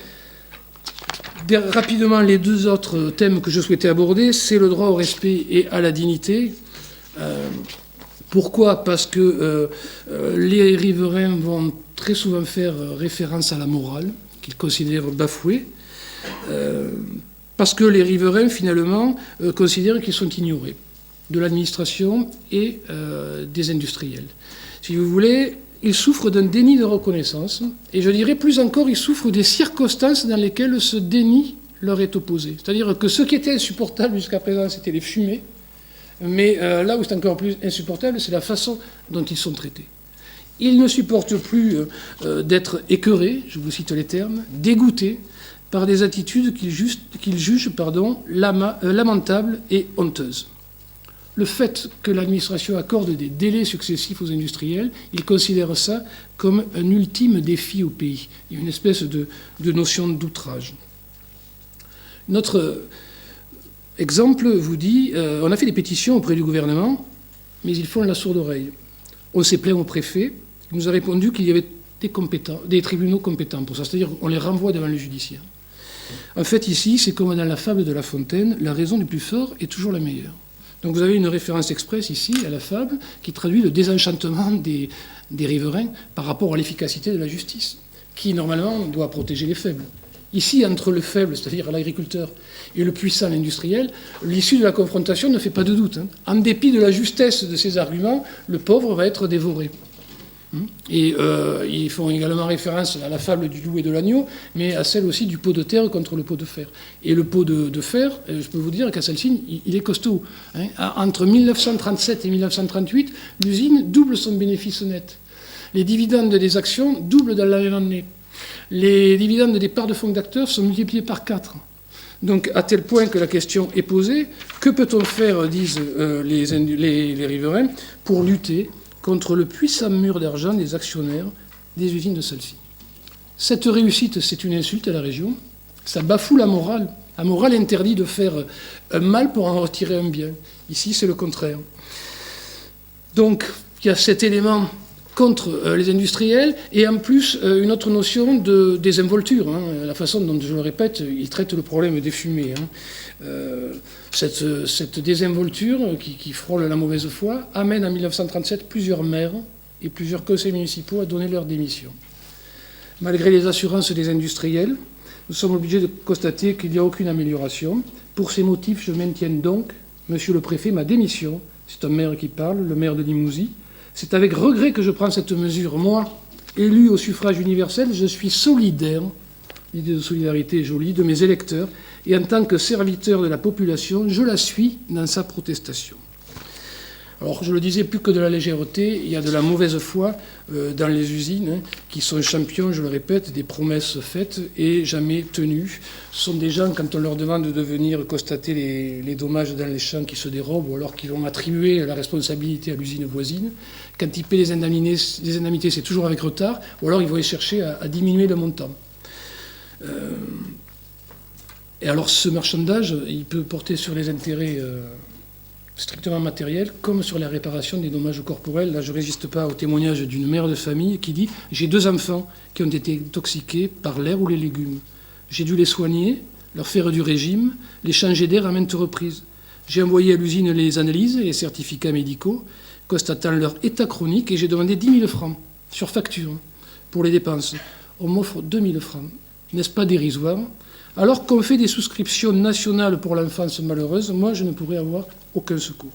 rapidement, les deux autres thèmes que je souhaitais aborder, c'est le droit au respect et à la dignité. Pourquoi ? Parce que les riverains vont très souvent faire référence à la morale, qu'ils considèrent bafouée, parce que les riverains, finalement, considèrent qu'ils sont ignorés de l'administration et des industriels. Si vous voulez, ils souffrent d'un déni de reconnaissance, et je dirais plus encore, ils souffrent des circonstances dans lesquelles ce déni leur est opposé. C'est-à-dire que ce qui était insupportable jusqu'à présent, c'était les fumées, mais là où c'est encore plus insupportable, c'est la façon dont ils sont traités. Ils ne supportent plus d'être écœurés, je vous cite les termes, dégoûtés par des attitudes qu'ils jugent lamentables et honteuses. Le fait que l'administration accorde des délais successifs aux industriels, ils considèrent ça comme un ultime défi au pays. Il y a une espèce de notion d'outrage. Notre exemple vous dit, on a fait des pétitions auprès du gouvernement, mais ils font la sourde oreille. On s'est plaint au préfet, il nous a répondu qu'il y avait des tribunaux compétents pour ça, c'est-à-dire qu'on les renvoie devant le judiciaire. En fait, ici, c'est comme dans la fable de La Fontaine, la raison du plus fort est toujours la meilleure. Donc vous avez une référence express ici à la fable qui traduit le désenchantement des riverains par rapport à l'efficacité de la justice, qui normalement doit protéger les faibles. Ici, entre le faible, c'est-à-dire l'agriculteur, et le puissant, l'industriel, l'issue de la confrontation ne fait pas de doute. En dépit de la justesse de ces arguments, le pauvre va être dévoré. Et ils font également référence à la fable du loup et de l'agneau, mais à celle aussi du pot de terre contre le pot de fer. Et le pot de fer, je peux vous dire qu'à Salsigne, il est costaud. Entre 1937 et 1938, l'usine double son bénéfice net. Les dividendes des actions doublent dans la même année. Les dividendes des parts de fonds d'acteurs sont multipliés par 4. Donc, à tel point que la question est posée, que peut-on faire, disent les riverains, pour lutter contre le puissant mur d'argent des actionnaires des usines de celle-ci. Cette réussite, c'est une insulte à la région. Ça bafoue la morale. La morale interdit de faire un mal pour en retirer un bien. Ici, c'est le contraire. Donc, il y a cet élément contre les industriels, et en plus une autre notion de désinvolture, la façon dont, je le répète, ils traitent le problème des fumées. Cette désinvolture qui frôle la mauvaise foi amène en 1937 plusieurs maires et plusieurs conseils municipaux à donner leur démission. Malgré les assurances des industriels, nous sommes obligés de constater qu'il n'y a aucune amélioration. Pour ces motifs, je maintiens donc, Monsieur le Préfet, ma démission. C'est un maire qui parle, le maire de Limousin. C'est avec regret que je prends cette mesure. Moi, élu au suffrage universel, je suis solidaire, l'idée de solidarité est jolie, de mes électeurs, et en tant que serviteur de la population, je la suis dans sa protestation. Alors, je le disais, plus que de la légèreté, il y a de la mauvaise foi dans les usines, qui sont champions, je le répète, des promesses faites et jamais tenues. Ce sont des gens, quand on leur demande de venir constater les dommages dans les champs qui se dérobent, ou alors qu'ils vont attribuer la responsabilité à l'usine voisine, quand ils paient les indemnités, c'est toujours avec retard, ou alors ils vont chercher à diminuer le montant. Et alors, ce marchandage, il peut porter sur les intérêts strictement matériel, comme sur la réparation des dommages corporels. Là, je ne résiste pas au témoignage d'une mère de famille qui dit « J'ai 2 enfants qui ont été intoxiqués par l'air ou les légumes. J'ai dû les soigner, leur faire du régime, les changer d'air à maintes reprises. J'ai envoyé à l'usine les analyses et les certificats médicaux, constatant leur état chronique, et j'ai demandé 10 000 francs sur facture pour les dépenses. On m'offre 2 000 francs. N'est-ce pas dérisoire ? Alors qu'on fait des souscriptions nationales pour l'enfance malheureuse, moi, je ne pourrais avoir aucun secours.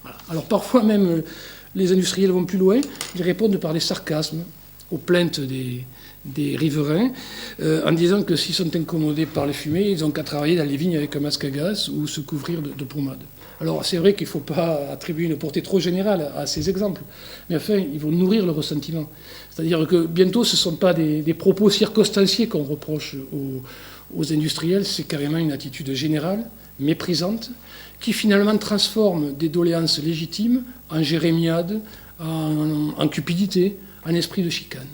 Voilà. Alors parfois même, les industriels vont plus loin, ils répondent par des sarcasmes aux plaintes des riverains, en disant que s'ils sont incommodés par les fumées, ils n'ont qu'à travailler dans les vignes avec un masque à gaz ou se couvrir de pommade. Alors c'est vrai qu'il ne faut pas attribuer une portée trop générale à ces exemples, mais enfin, ils vont nourrir le ressentiment. C'est-à-dire que bientôt, ce ne sont pas des propos circonstanciés qu'on reproche aux industriels, c'est carrément une attitude générale, méprisante, qui finalement transforme des doléances légitimes en jérémiade, en cupidité, en esprit de chicane.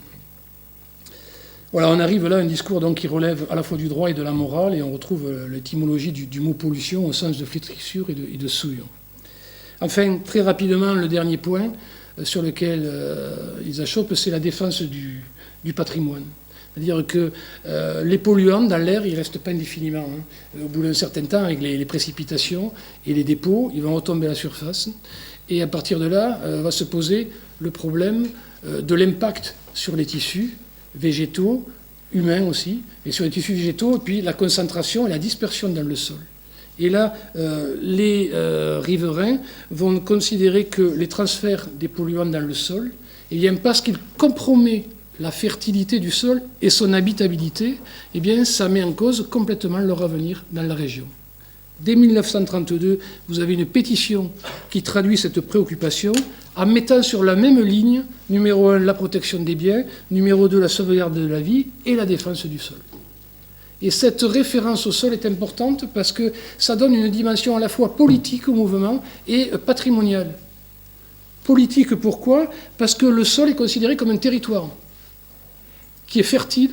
Voilà, on arrive là à un discours donc, qui relève à la fois du droit et de la morale, et on retrouve l'étymologie du mot pollution au sens de flétrissure et de souillure. Enfin, très rapidement, le dernier point sur lequel ils achoppent, c'est la défense du patrimoine. C'est-à-dire que les polluants dans l'air, ils ne restent pas indéfiniment. Au bout d'un certain temps, avec les précipitations et les dépôts, ils vont retomber à la surface. Et à partir de là, va se poser le problème de l'impact sur les tissus végétaux, humains aussi, et sur les tissus végétaux, et puis la concentration et la dispersion dans le sol. Et là, les riverains vont considérer que les transferts des polluants dans le sol, eh bien, parce qu'ils compromettent la fertilité du sol et son habitabilité, eh bien, ça met en cause complètement leur avenir dans la région. Dès 1932, vous avez une pétition qui traduit cette préoccupation en mettant sur la même ligne, numéro 1, la protection des biens, numéro 2, la sauvegarde de la vie et la défense du sol. Et cette référence au sol est importante parce que ça donne une dimension à la fois politique au mouvement et patrimoniale. Politique, pourquoi ? Parce que le sol est considéré comme un territoire qui est fertile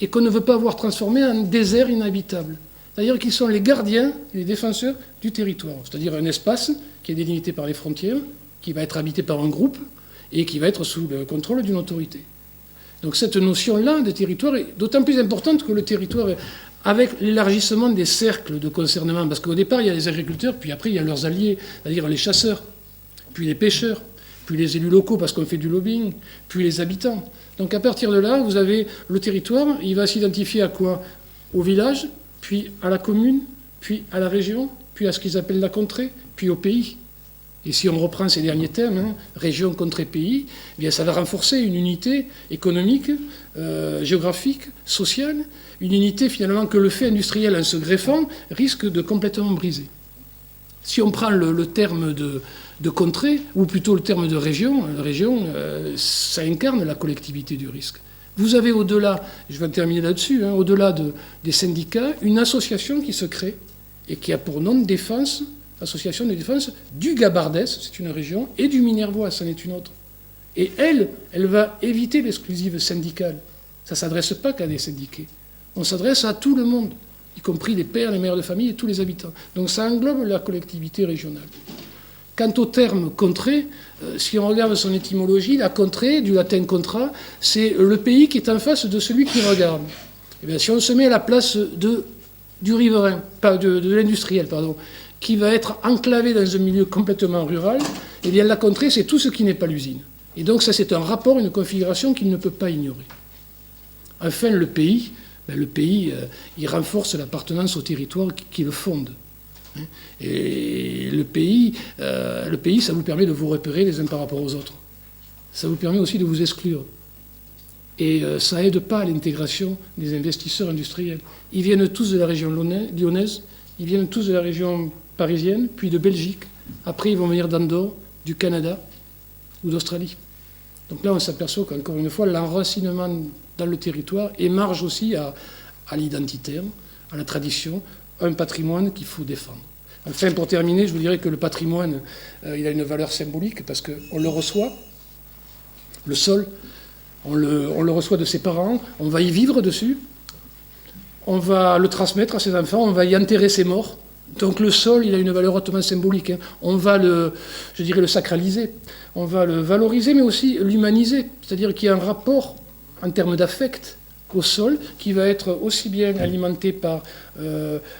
et qu'on ne veut pas voir transformé en désert inhabitable. C'est-à-dire qu'ils sont les gardiens et les défenseurs du territoire. C'est-à-dire un espace qui est délimité par les frontières, qui va être habité par un groupe et qui va être sous le contrôle d'une autorité. Donc cette notion-là de territoire est d'autant plus importante que le territoire, avec l'élargissement des cercles de concernement, parce qu'au départ, il y a les agriculteurs, puis après, il y a leurs alliés, c'est-à-dire les chasseurs, puis les pêcheurs, puis les élus locaux, parce qu'on fait du lobbying, puis les habitants. Donc à partir de là, vous avez le territoire, il va s'identifier à quoi ? Au village, puis à la commune, puis à la région, puis à ce qu'ils appellent la contrée, puis au pays. Et si on reprend ces derniers thèmes, région, contrée, pays, eh bien ça va renforcer une unité économique, géographique, sociale, une unité finalement que le fait industriel en se greffant risque de complètement briser. Si on prend le terme de contrée, ou plutôt le terme de région, ça incarne la collectivité du risque. Vous avez au-delà, je vais terminer là-dessus, au-delà des syndicats, une association qui se crée et qui a pour nom défense association de défense du Gabardès, c'est une région, et du Minervois, c'en est une autre. Et elle va éviter l'exclusive syndicale. Ça ne s'adresse pas qu'à des syndiqués. On s'adresse à tout le monde, y compris les pères, les mères de famille et tous les habitants. Donc ça englobe la collectivité régionale. Quant au terme contrée, si on regarde son étymologie, la contrée, du latin contra, c'est le pays qui est en face de celui qui regarde. Et bien, si on se met à la place du riverain, pas de l'industriel, pardon, qui va être enclavé dans un milieu complètement rural, eh bien la contrée, c'est tout ce qui n'est pas l'usine. Et donc ça, c'est un rapport, une configuration qu'il ne peut pas ignorer. Enfin, le pays, il renforce l'appartenance au territoire qui le fonde. Et le pays, ça vous permet de vous repérer les uns par rapport aux autres. Ça vous permet aussi de vous exclure. Et ça n'aide pas à l'intégration des investisseurs industriels. Ils viennent tous de la région lyonnaise, ils viennent tous de la région parisienne, puis de Belgique. Après, ils vont venir d'Andorre, du Canada ou d'Australie. Donc là, on s'aperçoit qu'encore une fois, l'enracinement dans le territoire émarge aussi à l'identitaire, à la tradition, un patrimoine qu'il faut défendre. Enfin, pour terminer, je vous dirais que le patrimoine, il a une valeur symbolique parce qu'on le reçoit, le sol, on le reçoit de ses parents, on va y vivre dessus, on va le transmettre à ses enfants, on va y enterrer ses morts. Donc le sol, il a une valeur hautement symbolique. On va le sacraliser, on va le valoriser, mais aussi l'humaniser. C'est-à-dire qu'il y a un rapport en termes d'affect au sol qui va être aussi bien alimenté par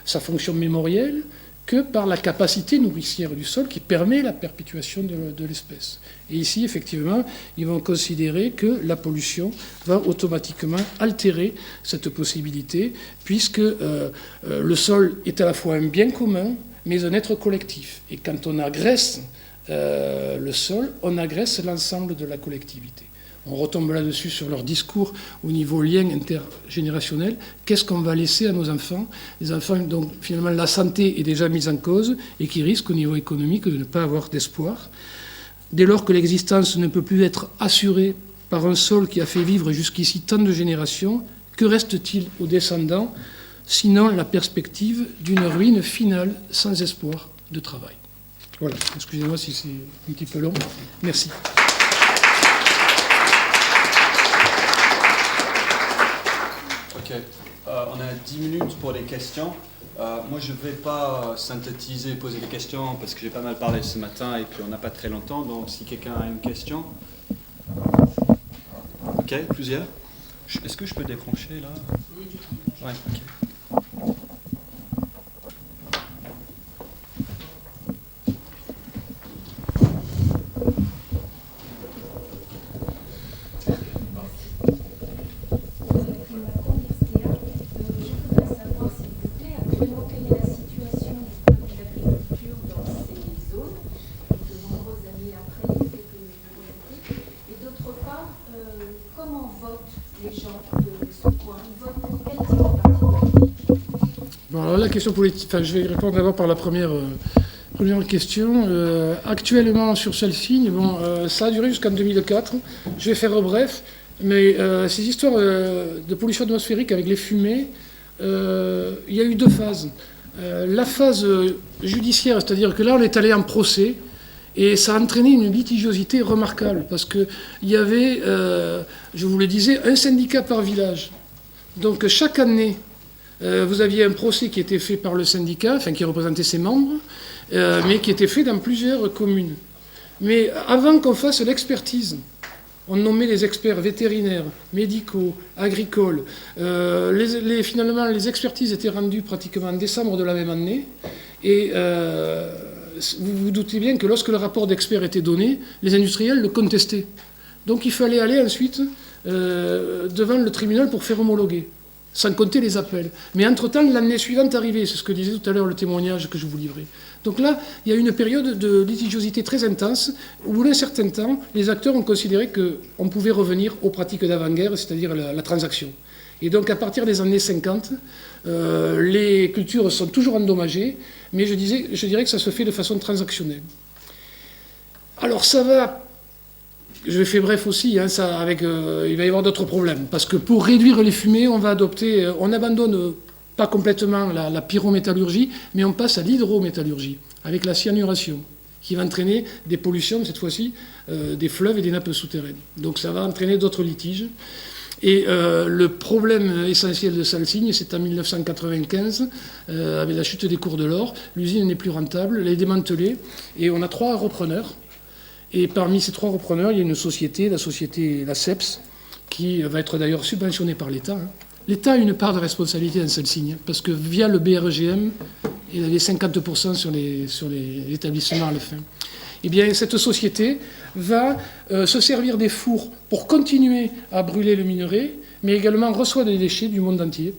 sa fonction mémorielle que par la capacité nourricière du sol qui permet la perpétuation de l'espèce. Et ici, effectivement, ils vont considérer que la pollution va automatiquement altérer cette possibilité, puisque le sol est à la fois un bien commun, mais un être collectif. Et quand on agresse le sol, on agresse l'ensemble de la collectivité. On retombe là-dessus sur leur discours au niveau lien intergénérationnel. Qu'est-ce qu'on va laisser à nos enfants? Les enfants dont finalement la santé est déjà mise en cause et qui risquent au niveau économique de ne pas avoir d'espoir. Dès lors que l'existence ne peut plus être assurée par un sol qui a fait vivre jusqu'ici tant de générations, que reste-t-il aux descendants, sinon la perspective d'une ruine finale sans espoir de travail? Voilà, excusez-moi si c'est un petit peu long. Merci. Ok, on a 10 minutes pour les questions. Moi, je ne vais pas synthétiser et poser des questions parce que j'ai pas mal parlé ce matin et puis on n'a pas très longtemps. Donc, si quelqu'un a une question. Ok, plusieurs. Est-ce que je peux débrancher là? Oui. Ouais, ok. La question politique, je vais répondre d'abord par la première question. Actuellement, sur celle-ci, ça a duré jusqu'en 2004. Je vais faire bref, mais ces histoires de pollution atmosphérique avec les fumées, il y a eu deux phases. La phase judiciaire, c'est-à-dire que là, on est allé en procès, et ça a entraîné une litigiosité remarquable, parce qu'il y avait, je vous le disais, un syndicat par village. Donc chaque année, vous aviez un procès qui était fait par le syndicat, qui représentait ses membres, mais qui était fait dans plusieurs communes. Mais avant qu'on fasse l'expertise, on nommait les experts vétérinaires, médicaux, agricoles. Finalement, les expertises étaient rendues pratiquement en décembre de la même année. Et vous vous doutez bien que lorsque le rapport d'experts était donné, les industriels le contestaient. Donc il fallait aller ensuite devant le tribunal pour faire homologuer, sans compter les appels. Mais entre-temps, l'année suivante arrivait, c'est ce que disait tout à l'heure le témoignage que je vous livrais. Donc là, il y a eu une période de litigiosité très intense, où, au bout d'un certain temps, les acteurs ont considéré qu'on pouvait revenir aux pratiques d'avant-guerre, c'est-à-dire la transaction. Et donc, à partir des années 50, les cultures sont toujours endommagées, mais je dirais que ça se fait de façon transactionnelle. Alors, ça va... Je fais bref aussi, il va y avoir d'autres problèmes. Parce que pour réduire les fumées, on abandonne pas complètement la pyrométallurgie, mais on passe à l'hydrométallurgie. avec la cyanuration, qui va entraîner des pollutions, cette fois-ci, des fleuves et des nappes souterraines. Donc ça va entraîner d'autres litiges. Et le problème essentiel de Salsigne, c'est en 1995, avec la chute des cours de l'or, l'usine n'est plus rentable, elle est démantelée, et on a 3 repreneurs. Et parmi ces 3 repreneurs, il y a une société, la société, la CEPS, qui va être d'ailleurs subventionnée par l'État. L'État a une part de responsabilité dans Salsigne, parce que via le BRGM, il avait 50% sur les établissements à la fin. Eh bien, cette société va se servir des fours pour continuer à brûler le minerai, mais également reçoit des déchets du monde entier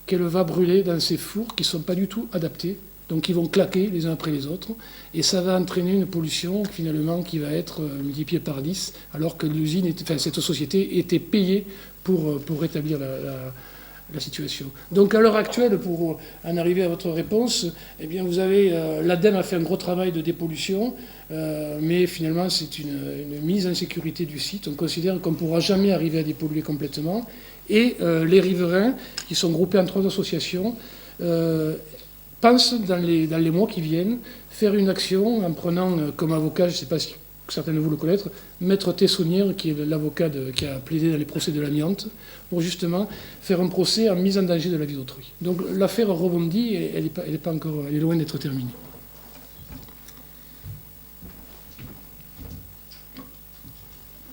qu'elle va brûler dans ces fours qui ne sont pas du tout adaptés. Donc ils vont claquer les uns après les autres, et ça va entraîner une pollution finalement qui va être multipliée par 10, alors que cette société était payée pour rétablir la situation. Donc à l'heure actuelle, pour en arriver à votre réponse, eh bien vous avez l'ADEME a fait un gros travail de dépollution, mais finalement c'est une mise en sécurité du site. On considère qu'on ne pourra jamais arriver à dépolluer complètement, et les riverains, qui sont groupés en 3 associations, pensent dans les mois qui viennent faire une action en prenant comme avocat, je ne sais pas si certains de vous le connaissent, Maître Tessonnière, qui est l'avocat qui a plaidé dans les procès de l'amiante, pour justement faire un procès en mise en danger de la vie d'autrui. Donc l'affaire rebondit et elle est loin d'être terminée.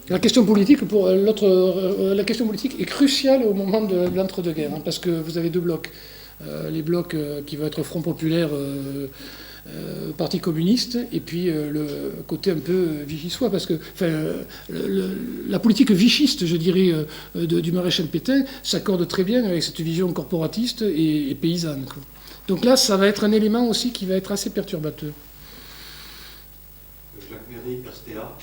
La question politique est cruciale au moment de l'entre-deux-guerres, parce que vous avez 2 blocs. Les blocs qui vont être Front Populaire, Parti communiste, et puis le côté un peu vichysois, parce que la politique vichiste, je dirais, du maréchal Pétain s'accorde très bien avec cette vision corporatiste et paysanne, quoi. Donc là, ça va être un élément aussi qui va être assez perturbateur. Jacques Méry, RSTA.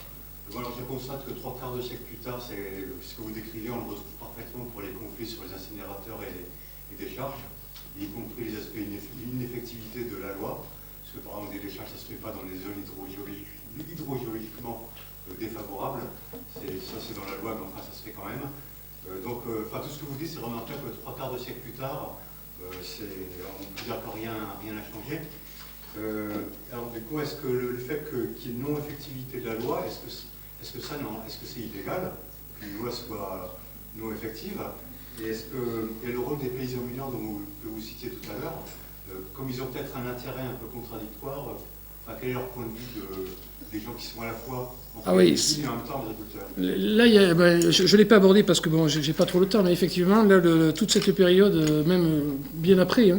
Alors je constate que 3/4 de siècle plus tard, c'est ce que vous décrivez, on le retrouve parfaitement pour les conflits sur les incinérateurs et les décharges, y compris les aspects d'ineffectivité de la loi, parce que par exemple des décharges, ça ne se met pas dans les zones hydrogéologiquement défavorables. Ça c'est dans la loi, mais enfin ça se fait quand même. Donc tout ce que vous dites, c'est remarquable que 3/4 de siècle plus tard, on peut dire que rien n'a changé. Alors du coup, est-ce que le fait qu'il y ait non-effectivité de la loi, est-ce que c'est illégal qu'une loi soit non effective? Et le rôle des paysans mineurs que vous citiez tout à l'heure, comme ils ont peut-être un intérêt un peu contradictoire, quel est leur point de vue des gens qui sont à la fois en paysans et en même temps agriculteurs? Là, je ne l'ai pas abordé parce que bon, j'ai pas trop le temps, mais effectivement, là, toute cette période, même bien après,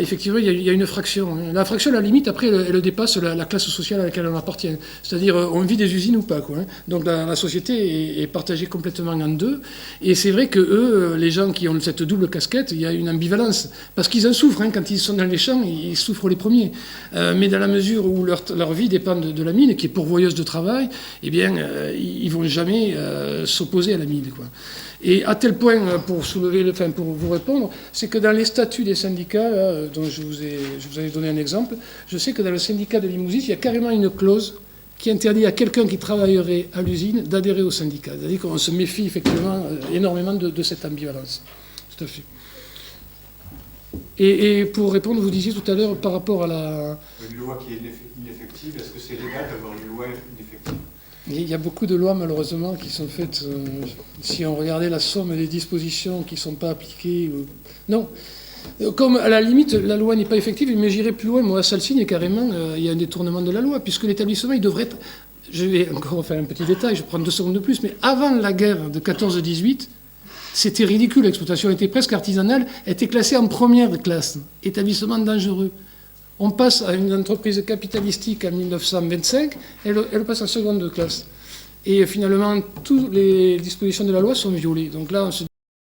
effectivement, il y a une fraction. La fraction, à la limite, après, elle dépasse la classe sociale à laquelle on appartient. C'est-à-dire, on vit des usines ou pas, quoi. Donc la société est partagée complètement en 2. Et c'est vrai que eux, les gens qui ont cette double casquette, il y a une ambivalence. Parce qu'ils en souffrent, quand ils sont dans les champs, ils souffrent les premiers. Mais dans la mesure où leur vie dépend de la mine, qui est pourvoyeuse de travail, eh bien, ils vont jamais s'opposer à la mine, quoi. Et à tel point, pour vous répondre, c'est que dans les statuts des syndicats, dont je vous avais donné un exemple, je sais que dans le syndicat de Limousin, il y a carrément une clause qui interdit à quelqu'un qui travaillerait à l'usine d'adhérer au syndicat. C'est-à-dire qu'on se méfie effectivement énormément de cette ambivalence. Tout à fait. Et pour répondre, vous disiez tout à l'heure par rapport à une loi qui est ineffective, est-ce que c'est légal d'avoir une loi ineffective? Il y a beaucoup de lois, malheureusement, qui sont faites, si on regardait la somme des dispositions qui ne sont pas appliquées. Non. Comme, à la limite, la loi n'est pas effective, mais j'irai plus loin. Moi, à Salsigne, carrément, il y a un détournement de la loi, puisque l'établissement, il devrait être... Je vais encore faire un petit détail, je prends 2 secondes de plus, mais avant la guerre de 14-18, c'était ridicule. L'exploitation était presque artisanale, était classée en première classe. Établissement dangereux. On passe à une entreprise capitalistique en 1925, elle passe en seconde classe. Et finalement, toutes les dispositions de la loi sont violées. Donc là, on se